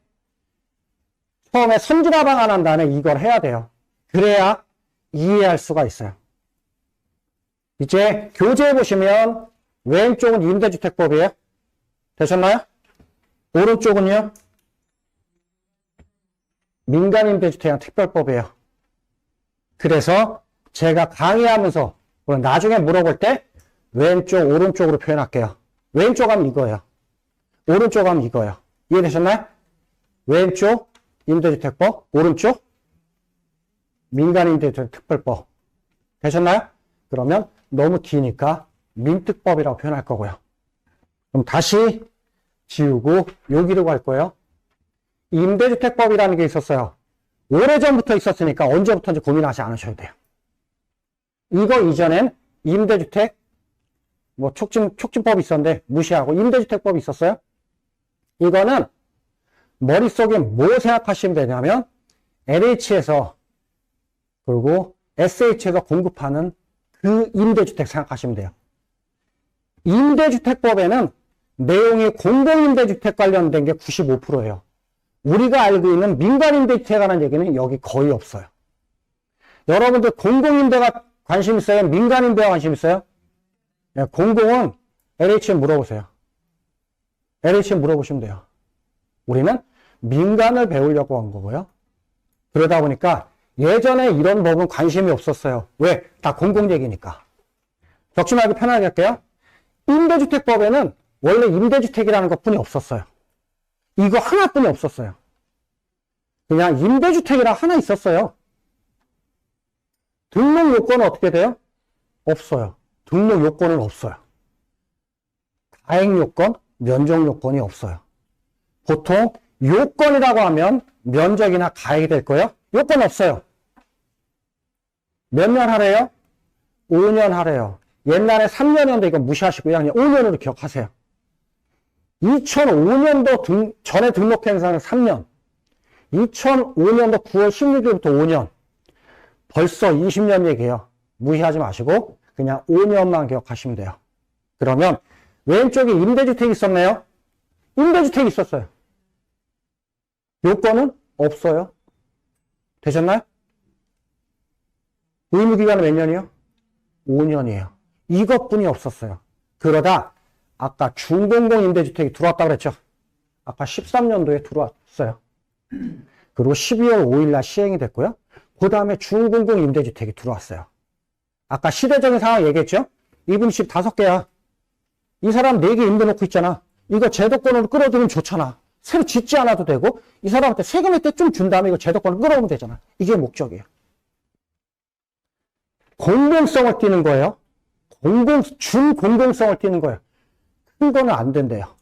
처음에 선진화 방안 한 다음에 이걸 해야 돼요. 그래야 이해할 수가 있어요. 이제 교재 보시면 왼쪽은 임대주택법이에요. 되셨나요? 오른쪽은요? 민간임대주택이랑 특별법이에요. 그래서 제가 강의하면서 나중에 물어볼 때 왼쪽, 오른쪽으로 표현할게요. 왼쪽 하면 이거예요. 오른쪽 하면 이거예요. 이해되셨나요? 왼쪽 임대주택법, 오른쪽 민간임대주택 특별법. 되셨나요? 그러면 너무 기니까 민특법이라고 표현할 거고요. 그럼 다시 지우고 여기로 갈 거예요. 임대주택법이라는 게 있었어요. 오래전부터 있었으니까 언제부터인지 고민하지 않으셔도 돼요. 이거 이전엔 임대주택 촉진법이 있었는데 무시하고 임대주택법이 있었어요. 이거는 머릿속에 뭐 생각하시면 되냐면 LH에서 그리고 SH에서 공급하는 그 임대주택 생각하시면 돼요. 임대주택법에는 내용이 공공임대주택 관련된 게 95%예요. 우리가 알고 있는 민간임대주택에 관한 얘기는 여기 거의 없어요. 여러분들 공공임대가 관심 있어요? 민간임대가 관심 있어요? 네, 공공은 LH에 물어보세요. LH에 물어보시면 돼요. 우리는 민간을 배우려고 한 거고요. 그러다 보니까 예전에 이런 법은 관심이 없었어요. 왜? 다 공공 얘기니까. 적지 말고 편하게 할게요. 임대주택법에는 원래 임대주택이라는 것뿐이 없었어요. 이거 하나뿐이 없었어요. 그냥 임대주택이라 하나 있었어요. 등록 요건은 어떻게 돼요? 없어요. 등록 요건은 없어요. 가액 요건, 면적 요건이 없어요. 보통 요건이라고 하면 면적이나 가액이 될 거예요. 요건 없어요. 몇 년 하래요? 5년 하래요. 옛날에 3년이었는데 이거 무시하시고요. 그냥 5년으로 기억하세요. 2005년도 전에 등록한 사람은 3년. 2005년도 9월 16일부터 5년. 벌써 20년 얘기예요. 무시하지 마시고 그냥 5년만 기억하시면 돼요. 그러면 왼쪽에 임대주택이 있었네요. 임대주택이 있었어요. 요건은 없어요. 되셨나요? 의무기간은 몇 년이요? 5년이에요. 이것뿐이 없었어요. 그러다 아까 중공공 임대주택이 들어왔다고 그랬죠? 아까 13년도에 들어왔어요. 그리고 12월 5일 날 시행이 됐고요. 그 다음에 중공공 임대주택이 들어왔어요. 아까 시대적인 상황 얘기했죠? 이분 집 5개야. 이 사람 4개 임대 놓고 있잖아. 이거 제도권으로 끌어들이면 좋잖아. 새로 짓지 않아도 되고 이 사람한테 세금 혜택 좀 준 다음에 이거 제도권을 끌어오면 되잖아. 이게 목적이에요. 공공성을 띠는 거예요. 준공공성을 띠는 거예요. 큰 거는 안 된대요.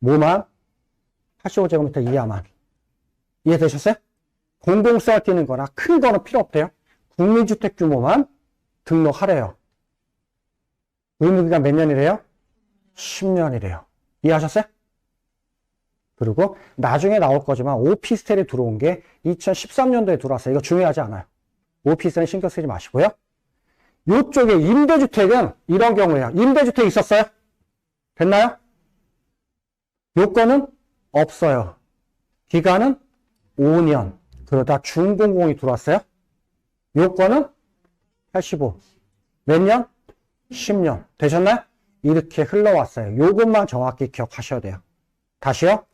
뭐만? 85제곱미터 이하만. 이해되셨어요? 공공성을 띠는 거나 큰 거는 필요 없대요. 국민주택 규모만 등록하래요. 의무기간 몇 년이래요? 10년이래요. 이해하셨어요? 그리고 나중에 나올 거지만 오피스텔이 들어온 게 2013년도에 들어왔어요. 이거 중요하지 않아요. 오피스텔은 신경 쓰지 마시고요. 이쪽에 임대주택은 이런 경우에요. 임대주택 있었어요? 됐나요? 요건은 없어요. 기간은 5년. 그러다 준공공이 들어왔어요. 요건은 85. 몇 년? 10년. 되셨나요? 이렇게 흘러왔어요. 요것만 정확히 기억하셔야 돼요. 다시요.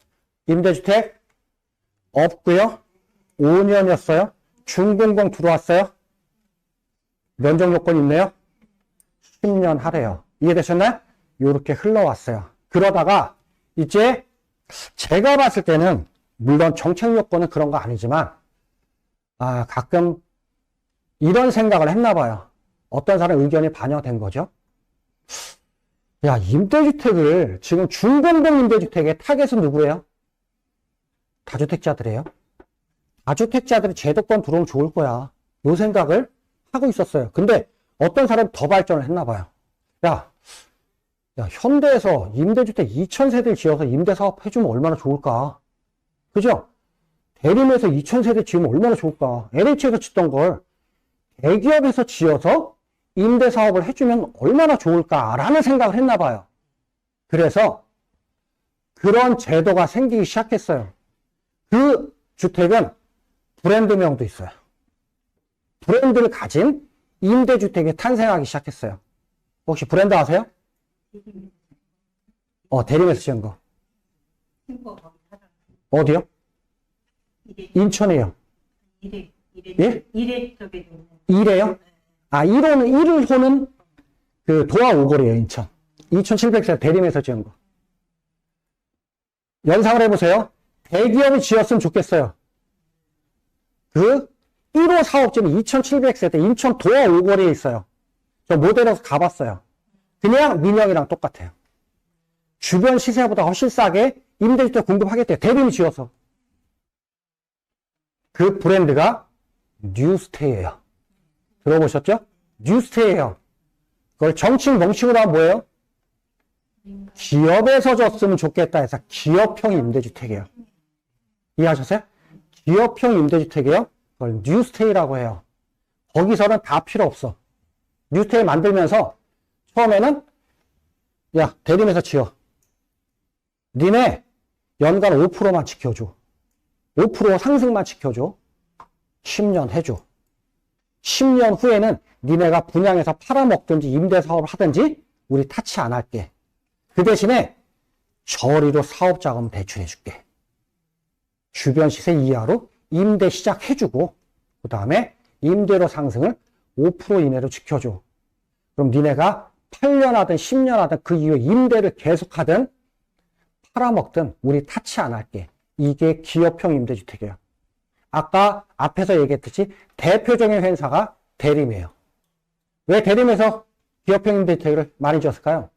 임대주택 없고요. 5년이었어요. 준공공 들어왔어요. 면적 요건 있네요. 10년 하래요. 이해되셨나요? 요렇게 흘러왔어요. 그러다가 이제 제가 봤을 때는 물론 정책 요건은 그런 거 아니지만 가끔 이런 생각을 했나 봐요. 어떤 사람 의견이 반영된 거죠. 야, 임대주택을 지금 준공공 임대주택의 타겟은 누구예요? 다주택자들이에요. 다주택자들이 제도권 들어오면 좋을 거야. 요 생각을 하고 있었어요. 근데 어떤 사람이 더 발전을 했나 봐요. 야, 현대에서 임대주택 2000세대를 지어서 임대사업 해주면 얼마나 좋을까? 그죠? 대림에서 2000세대 지으면 얼마나 좋을까? LH에서 짓던 걸 대기업에서 지어서 임대사업을 해주면 얼마나 좋을까라는 생각을 했나 봐요. 그래서 그런 제도가 생기기 시작했어요. 그 주택은 브랜드명도 있어요. 브랜드를 가진 임대주택이 탄생하기 시작했어요. 혹시 브랜드 아세요? 대림에서 지은 거. 어디요? 인천이에요. 예? 이래 쪽에 있는. 이래요? 1호는 그 도화 오거리예요, 인천. 2700세 대림에서 지은 거. 연상을 해보세요. 대기업이 지었으면 좋겠어요. 그 1호 사업지는 2700세대 인천 도화 오거리에 있어요. 저 모델에서 가봤어요. 그냥 민영이랑 똑같아요. 주변 시세보다 훨씬 싸게 임대주택 공급하겠대요. 대림이 지어서. 그 브랜드가 뉴스테이예요. 들어보셨죠? 뉴스테이예요. 그걸 정칭 명칭으로 하면 뭐예요? 기업에서 줬으면 좋겠다 해서 기업형 임대주택이에요. 이해하셨어요? 기업형 임대주택이에요. 그걸 뉴스테이라고 해요. 거기서는 다 필요 없어. 뉴스테이 만들면서 처음에는 야, 대림에서 지어. 니네 연간 5%만 지켜줘. 5% 상승만 지켜줘. 10년 해줘. 10년 후에는 니네가 분양해서 팔아먹든지 임대사업을 하든지 우리 타치 안 할게. 그 대신에 저리로 사업자금 대출해줄게. 주변 시세 이하로 임대 시작해주고 그 다음에 임대료 상승을 5% 이내로 지켜줘. 그럼 니네가 8년 하든 10년 하든 그 이후에 임대를 계속하든 팔아먹든 우리 타치 안 할게. 이게 기업형 임대주택이에요. 아까 앞에서 얘기했듯이 대표적인 회사가 대림이에요. 왜 대림에서 기업형 임대주택을 많이 지었을까요?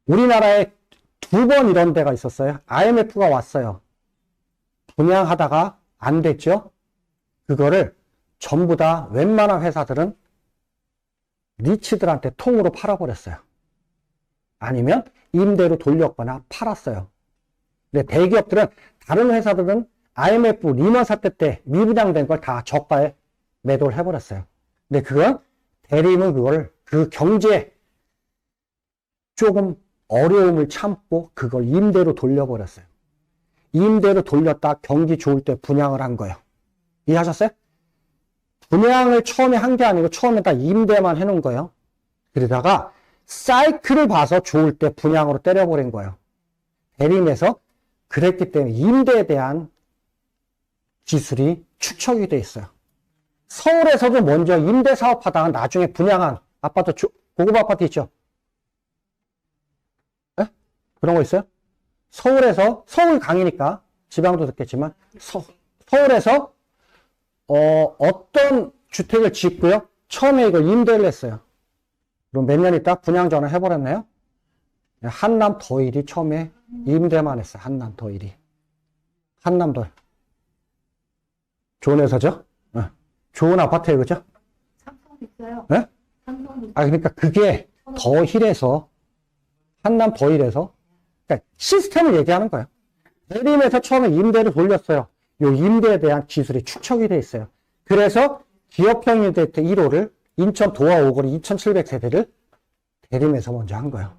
우리나라에 2번 이런 데가 있었어요. IMF가 왔어요. 분양하다가 안 됐죠? 그거를 전부 다 웬만한 회사들은 리치들한테 통으로 팔아버렸어요. 아니면 임대로 돌렸거나 팔았어요. 근데 대기업들은 다른 회사들은 IMF 리먼 사태 때 미분양된 걸 다 저가에 매도를 해버렸어요. 근데 그건 대림은 그걸 그 경제 조금 어려움을 참고 그걸 임대로 돌려버렸어요. 임대로 돌렸다 경기 좋을 때 분양을 한 거예요. 이해하셨어요? 분양을 처음에 한 게 아니고 처음에 다 임대만 해놓은 거예요. 그러다가 사이클을 봐서 좋을 때 분양으로 때려버린 거예요. 대림에서 그랬기 때문에 임대에 대한 기술이 축적이 돼 있어요. 서울에서도 먼저 임대 사업하다가 나중에 분양한 아파트, 고급 아파트 있죠? 에? 그런 거 있어요? 서울에서, 서울 강이니까 지방도 듣겠지만 서울에서 어떤 주택을 짓고요. 처음에 이걸 임대를 했어요. 그럼 몇 년 있다 분양 전환해버렸네요. 한남 더일이 처음에 임대만 했어요. 한남 더일이. 한남 더일. 좋은 회사죠? 네. 좋은 아파트예요, 그죠? 삼성 있어요. 네? 삼성 그러니까 그게 더힐에서, 한남 더힐에서, 그러니까 시스템을 얘기하는 거예요. 대림에서 처음에 임대를 돌렸어요. 요 임대에 대한 기술이 축적이 돼 있어요. 그래서 기업형 임대주택 1호를 인천 도화 5거리 2,700세대를 대림에서 먼저 한 거예요.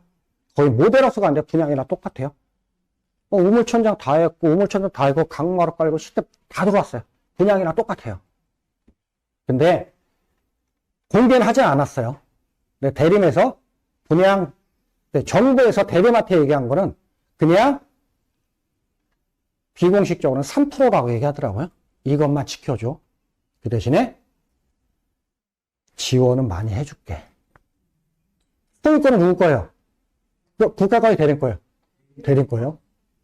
거의 모델하우스가 아닌데 분양이랑 똑같아요. 우물천장 다 했고, 우물천장 다 했고, 강마루 깔고, 시스템 다 들어왔어요. 분양이랑 똑같아요. 근데 공개는 하지 않았어요. 근데 대림에서 분양, 정부에서 대림한테 얘기한 거는 그냥 비공식적으로는 3%라고 얘기하더라고요. 이것만 지켜줘. 그 대신에 지원은 많이 해줄게. 소유권은 누구 거예요? 국가가 대림 거예요. 대림 거예요.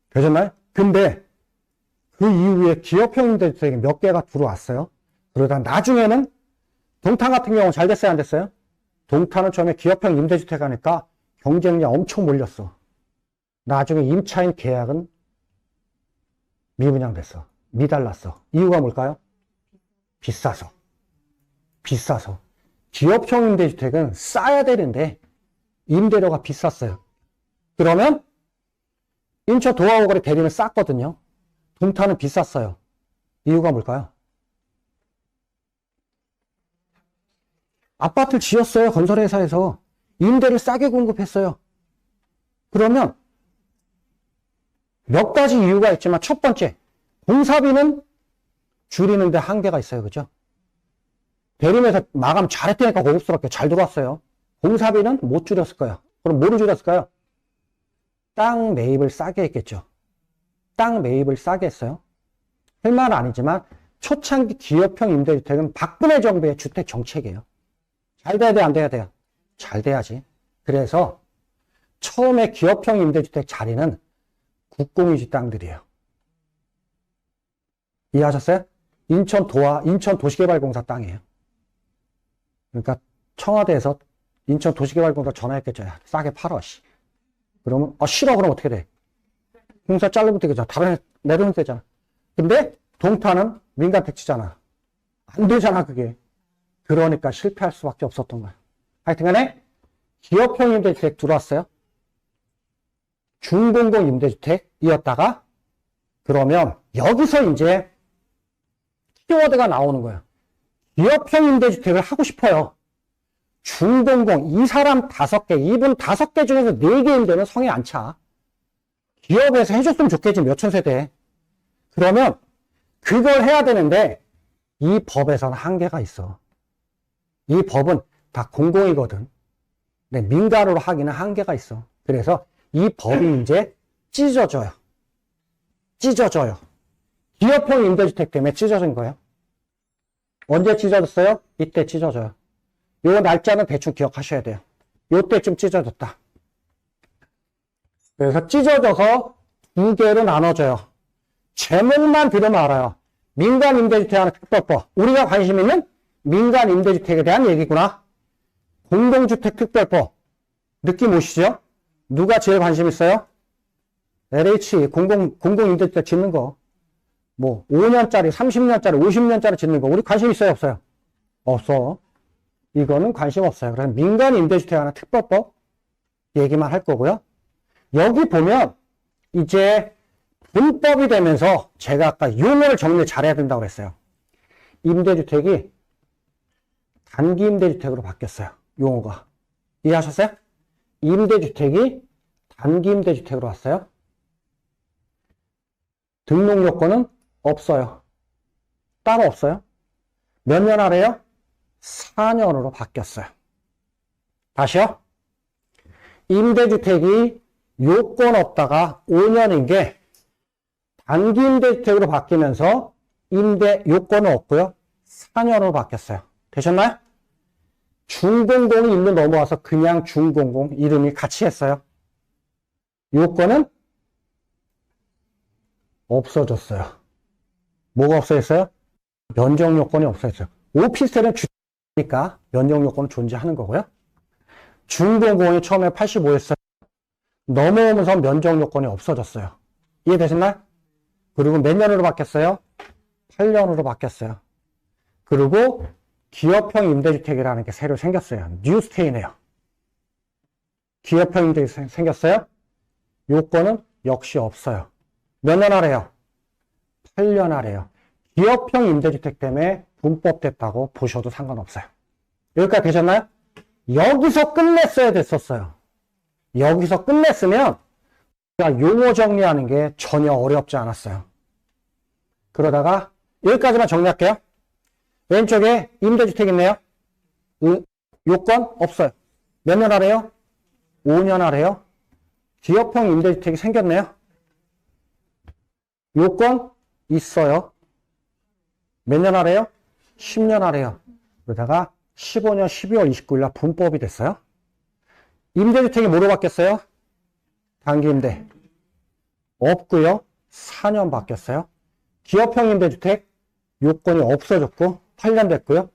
되셨나요? 근데 그 이후에 기업형 임대주택이 몇 개가 들어왔어요. 그러다 나중에는 동탄 같은 경우는 잘 됐어요, 안 됐어요? 동탄은 처음에 기업형 임대주택 하니까 경쟁력 엄청 몰렸어. 나중에 임차인 계약은 미분양됐어. 미달랐어. 이유가 뭘까요? 비싸서. 비싸서. 기업형 임대주택은 싸야 되는데 임대료가 비쌌어요. 그러면 인천 도화오거리 대리는 쌌거든요. 동탄은 비쌌어요. 이유가 뭘까요? 아파트를 지었어요. 건설회사에서. 임대를 싸게 공급했어요. 그러면 몇 가지 이유가 있지만 첫 번째, 공사비는 줄이는데 한계가 있어요. 그죠? 대림에서 마감 잘했다니까 고급스럽게 잘 들어왔어요. 공사비는 못 줄였을 거예요. 그럼 뭐를 줄였을까요? 땅 매입을 싸게 했겠죠. 땅 매입을 싸게 했어요. 할 말은 아니지만 초창기 기업형 임대주택은 박근혜 정부의 주택 정책이에요. 잘 돼야 돼, 안 돼야 돼요? 잘 돼야지. 그래서 처음에 기업형 임대주택 자리는 국공유지 땅들이에요. 이해하셨어요? 인천 도시개발공사 땅이에요. 그러니까 청와대에서 인천 도시개발공사 전화했겠죠. 야, 싸게 팔어, 씨. 그러면, 싫어, 그럼 어떻게 돼? 공사 자르면 되겠잖아. 다른 애 내려오면 되잖아. 근데 동탄은 민간 택지잖아. 안 되잖아, 그게. 그러니까 실패할 수밖에 없었던 거야. 하여튼 간에 기업형 임대주택 들어왔어요. 중공공 임대주택이었다가 그러면 여기서 이제 키워드가 나오는 거예요. 기업형 임대주택을 하고 싶어요. 중공공, 이 사람 5개, 이분 5개 중에서 4개 임대는 성에 안 차. 기업에서 해줬으면 좋겠지, 몇천 세대. 그러면 그걸 해야 되는데 이 법에서는 한계가 있어. 이 법은 다 공공이거든. 근데 민간으로 하기는 한계가 있어. 그래서 이 법이 이제 찢어져요. 찢어져요. 기업형 임대주택 때문에 찢어진 거예요. 언제 찢어졌어요? 이때 찢어져요. 요 날짜는 대충 기억하셔야 돼요. 요때쯤 찢어졌다. 그래서 찢어져서 2개로 나눠져요. 제목만 들으면 알아요. 민간 임대주택하는 특별법. 우리가 관심 있는 민간 임대주택에 대한 얘기구나. 공동주택 특별법. 느낌 오시죠? 누가 제일 관심 있어요? LH, 공공임대주택 짓는 거. 뭐, 5년짜리, 30년짜리, 50년짜리 짓는 거. 우리 관심 있어요? 없어요? 없어. 이거는 관심 없어요. 그래서 민간 임대주택 하나 특별법 얘기만 할 거고요. 여기 보면, 이제, 분법이 되면서 제가 아까 용어를 정리 잘해야 된다고 그랬어요. 임대주택이 단기 임대주택으로 바뀌었어요. 용어가. 이해하셨어요? 임대주택이 단기 임대주택으로 왔어요. 등록 요건은 없어요. 따로 없어요. 몇 년 아래요? 4년으로 바뀌었어요. 다시요. 임대주택이 요건 없다가 5년인 게 단기 임대주택으로 바뀌면서 임대 요건은 없고요. 4년으로 바뀌었어요. 되셨나요? 중공공이 일로 넘어와서 그냥 중공공 이름이 같이 했어요. 요건은 없어졌어요. 뭐가 없어졌어요? 면적 요건이 없어졌어요. 오피스텔은 주니까 면적 요건은 존재하는 거고요. 중공공이 처음에 85였어요. 넘어오면서 면적 요건이 없어졌어요. 이해되셨나요? 그리고 몇 년으로 바뀌었어요? 8년으로 바뀌었어요. 그리고 기업형 임대주택이라는 게 새로 생겼어요. 뉴스테이네요. 기업형 임대주택 생겼어요? 요건은 역시 없어요. 몇 년 하래요? 8년 하래요. 기업형 임대주택 때문에 분법됐다고 보셔도 상관없어요. 여기까지 되셨나요? 여기서 끝냈어야 됐었어요. 여기서 끝냈으면 우리가 용어 정리하는 게 전혀 어렵지 않았어요. 그러다가 여기까지만 정리할게요. 왼쪽에 임대주택 있네요. 요건 없어요. 몇 년 하래요? 5년 하래요. 기업형 임대주택이 생겼네요. 요건 있어요. 몇 년 하래요? 10년 하래요. 그러다가 15년 12월 29일 날 분법이 됐어요. 임대주택이 뭐로 바뀌었어요? 단기임대. 없고요. 4년 바뀌었어요. 기업형 임대주택 요건이 없어졌고 8년 됐고요.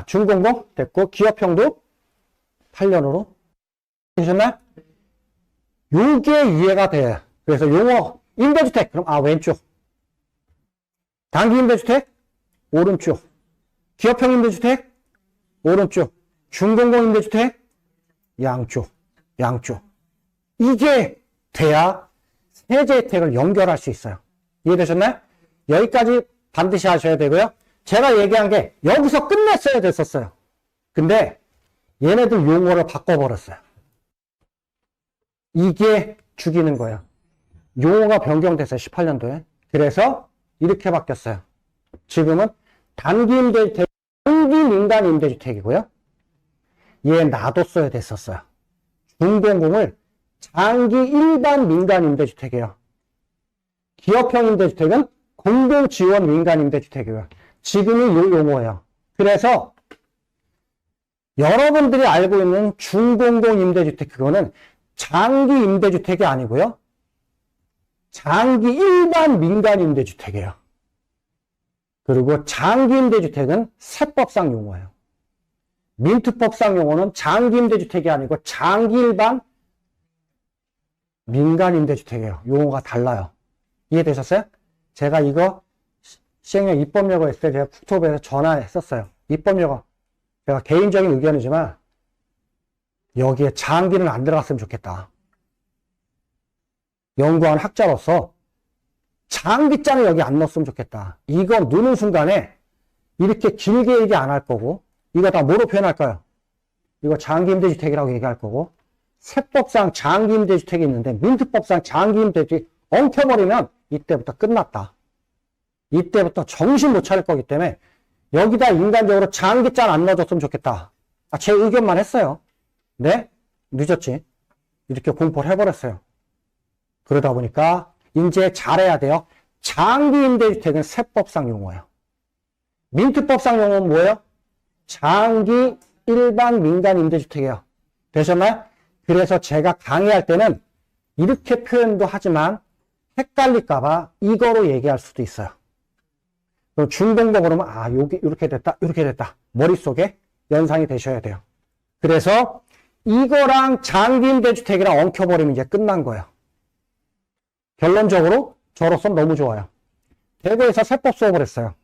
중공공 됐고 기업형도 8년으로 되셨나요? 요게 이해가 돼요. 그래서 용어 임대주택 그럼 왼쪽 단기 임대주택 오른쪽 기업형 임대주택 오른쪽 중공공 임대주택 양쪽 이게 돼야 세제 혜택을 연결할 수 있어요. 이해되셨나요? 여기까지 반드시 하셔야 되고요. 제가 얘기한 게 여기서 끝냈어야 됐었어요. 근데 얘네들 용어를 바꿔버렸어요. 이게 죽이는 거예요. 용어가 변경됐어요. 18년도에. 그래서 이렇게 바뀌었어요. 지금은 단기 임대주택, 단기 민간 임대주택이고요. 얘 놔뒀어야 됐었어요. 중공공을 장기 일반 민간 임대주택이에요. 기업형 임대주택은 공공지원 민간 임대주택이에요. 지금이 이 용어예요. 그래서 여러분들이 알고 있는 중공공 임대주택 그거는 장기 임대주택이 아니고요. 장기 일반 민간 임대주택이에요. 그리고 장기 임대주택은 세법상 용어예요. 민트법상 용어는 장기 임대주택이 아니고 장기 일반 민간 임대주택이에요. 용어가 달라요. 이해되셨어요? 제가 이거 시행령 입법여고 했을 때 제가 국토부에서 전화했었어요. 입법여고. 제가 개인적인 의견이지만 여기에 장기는 안 들어갔으면 좋겠다. 연구한 학자로서 장기장을 여기 안 넣었으면 좋겠다. 이거 넣는 순간에 이렇게 길게 얘기 안 할 거고 이거 다 뭐로 표현할까요? 이거 장기 임대주택이라고 얘기할 거고 세법상 장기 임대주택이 있는데 민트법상 장기 임대주택이 엉켜버리면 이때부터 끝났다. 이때부터 정신 못 차릴 거기 때문에 여기다 인간적으로 장기장 안 넣어줬으면 좋겠다. 제 의견만 했어요. 네? 늦었지. 이렇게 공포를 해버렸어요. 그러다 보니까 이제 잘해야 돼요. 장기 임대주택은 세법상 용어예요. 민트법상 용어는 뭐예요? 장기 일반 민간 임대주택이에요. 되셨나요? 그래서 제가 강의할 때는 이렇게 표현도 하지만 헷갈릴까봐 이거로 얘기할 수도 있어요. 그럼 중공공 그러면 여기 이렇게 됐다 이렇게 됐다 머릿속에 연상이 되셔야 돼요. 그래서 이거랑 장기 임대주택이랑 엉켜버리면 이제 끝난 거예요. 결론적으로 저로서는 너무 좋아요. 대구에서 세법 수업을 했어요.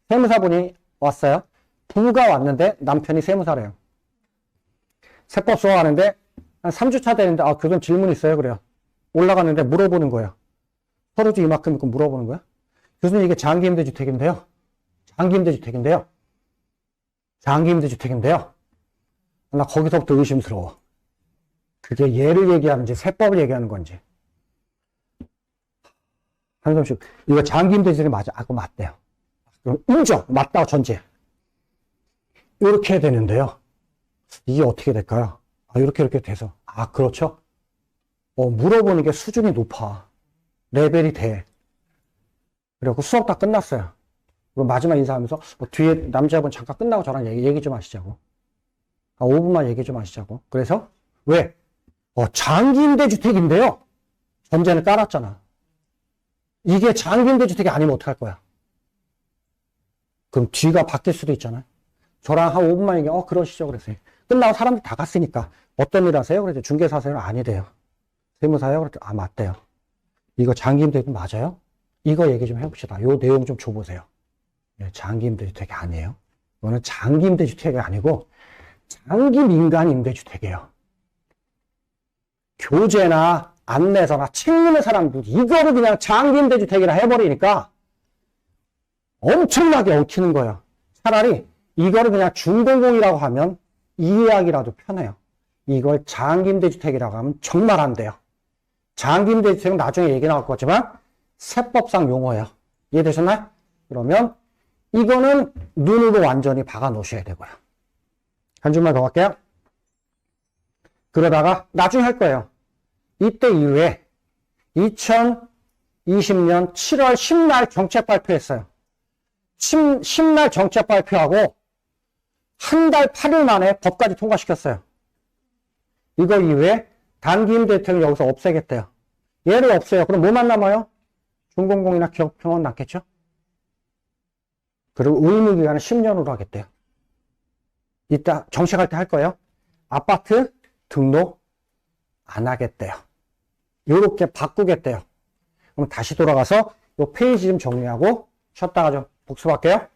세무사분이 왔어요. 부부가 왔는데 남편이 세무사래요. 세법 수업하는데 한 3주차 되는데 교수님 질문 있어요? 그래요. 올라갔는데 물어보는 거예요. 서류지 이만큼 있고 물어보는 거야. 교수님 이게 장기 임대주택인데요. 장기 임대주택인데요. 장기 임대주택인데요. 나 거기서부터 의심스러워. 그게 얘를 얘기하는지 세법을 얘기하는 건지. 한숨씩 이거 장기 임대주택이 맞아. 그거 맞대요. 그럼 인정. 맞다고 전제. 이렇게 해야 되는데요. 이게 어떻게 될까요? 이렇게 돼서. 그렇죠. 물어보는 게 수준이 높아. 레벨이 돼. 그리고 수업 다 끝났어요. 그리고 마지막 인사하면서 뒤에 남자분 잠깐 끝나고 저랑 얘기 좀 하시자고. 5분만 얘기 좀 하시자고. 그래서 왜? 장기 임대주택인데요. 전제는 깔았잖아. 이게 장기 임대주택이 아니면 어떡할 거야? 그럼 뒤가 바뀔 수도 있잖아요. 저랑 한 5분만 얘기해. 그러시죠. 그랬어요. 끝나고 사람들이 다 갔으니까. 어떤 일 하세요? 그랬더니 중개사세요? 아니래요. 세무사요? 그랬더니 맞대요. 이거 장기임대주택 맞아요? 이거 얘기 좀 해봅시다. 요 내용 좀 줘보세요. 장기임대주택이 아니에요. 이거는 장기임대주택이 아니고 장기민간임대주택이에요. 교재나 안내서나 책 읽는 사람들 이거를 그냥 장기임대주택이라 해버리니까 엄청나게 엉키는 거예요. 차라리 이거를 그냥 준공공이라고 하면 이해하기라도 편해요. 이걸 장기임대주택이라고 하면 정말 안 돼요. 장기임대주택은 나중에 얘기 나올 거지만 세법상 용어예요. 이해되셨나요? 그러면 이거는 눈으로 완전히 박아 놓으셔야 되고요. 한 줄만 더 갈게요. 그러다가 나중에 할 거예요. 이때 이후에 2020년 7월 10날 정책 발표했어요. 10날 정책 발표하고 한 달 8일 만에 법까지 통과시켰어요. 이거 이후에 단기임대주택을 여기서 없애겠대요. 얘를 없애요. 그럼 뭐만 남아요? 준공공이나 기업평은 남겠죠? 그리고 의무기간은 10년으로 하겠대요. 이따 정책할 때 할 거예요. 아파트 등록 안 하겠대요. 이렇게 바꾸겠대요. 그럼 다시 돌아가서 이 페이지 좀 정리하고 쉬었다가 좀 복습할게요.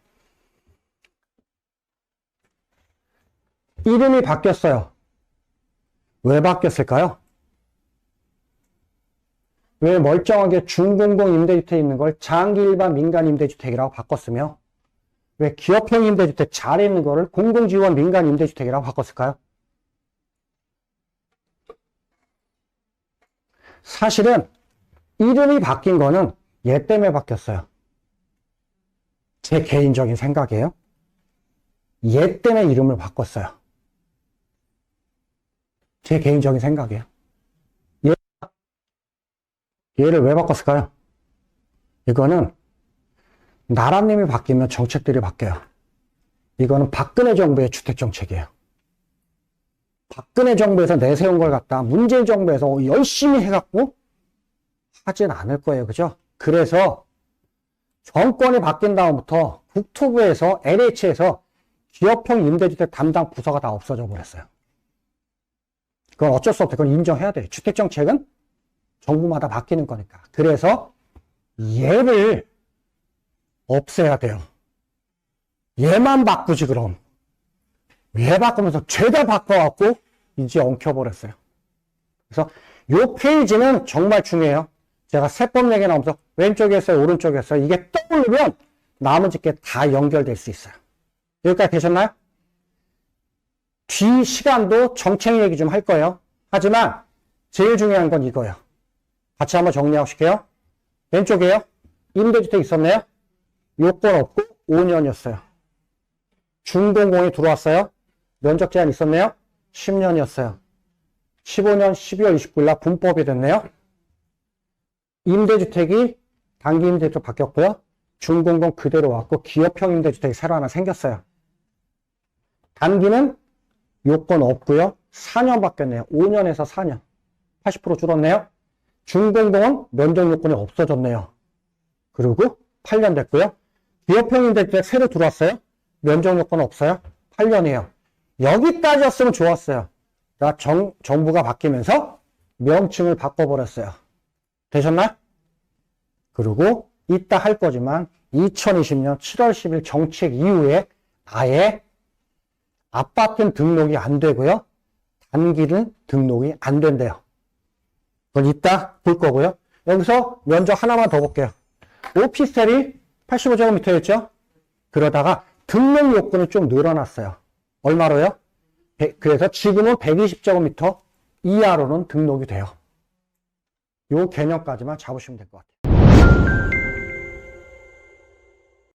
이름이 바뀌었어요. 왜 바뀌었을까요? 왜 멀쩡하게 준공공 임대주택에 있는 걸 장기 일반 민간 임대주택이라고 바꿨으며 왜 기업형 임대주택 잘해 있는 거를 공공지원 민간 임대주택이라고 바꿨을까요? 사실은 이름이 바뀐 거는 얘 때문에 바뀌었어요. 제 개인적인 생각이에요. 얘 때문에 이름을 바꿨어요. 제 개인적인 생각이에요. 얘를 왜 바꿨을까요? 이거는 나라님이 바뀌면 정책들이 바뀌어요. 이거는 박근혜 정부의 주택정책이에요. 박근혜 정부에서 내세운 걸 갖다 문재인 정부에서 열심히 해갖고 하진 않을 거예요. 그죠? 그래서 정권이 바뀐 다음부터 국토부에서 LH에서 기업형 임대주택 담당 부서가 다 없어져 버렸어요. 그건 어쩔 수 없어요. 그건 인정해야 돼요. 주택정책은 정부마다 바뀌는 거니까. 그래서 얘를 없애야 돼요. 얘만 바꾸지 그럼. 얘 바꾸면서 죄다 바꿔갖고 이제 엉켜버렸어요. 그래서 요 페이지는 정말 중요해요. 제가 세법 얘기 나오면서 왼쪽에 했어요, 오른쪽에 했어요. 이게 떠오르면 나머지 게 다 연결될 수 있어요. 여기까지 되셨나요? 뒤 시간도 정책 얘기 좀 할 거예요. 하지만 제일 중요한 건 이거예요. 같이 한번 정리하고 싶게요. 왼쪽에요. 임대주택 있었네요. 요건 없고 5년이었어요. 준공공이 들어왔어요. 면적 제한 있었네요. 10년이었어요. 15년 12월 29일 날 분법이 됐네요. 임대주택이 단기 임대주택 바뀌었고요. 준공공 그대로 왔고 기업형 임대주택이 새로 하나 생겼어요. 단기는 요건 없고요. 4년 바뀌었네요. 5년에서 4년. 80% 줄었네요. 준공공은 면적 요건이 없어졌네요. 그리고 8년 됐고요. 기업형 임대주택 새로 들어왔어요. 면적 요건 없어요. 8년이에요. 여기까지였으면 좋았어요. 정부가 바뀌면서 명칭을 바꿔버렸어요. 되셨나요? 그리고 이따 할 거지만 2020년 7월 10일 정책 이후에 아예 아파트는 등록이 안 되고요. 단기는 등록이 안 된대요. 그건 이따 볼 거고요. 여기서 면적 하나만 더 볼게요. 오피스텔이 85제곱미터였죠? 그러다가 등록 요건이 좀 늘어났어요. 얼마로요? 그래서 지금은 120제곱미터 이하로는 등록이 돼요. 요 개념까지만 잡으시면 될 것 같아요.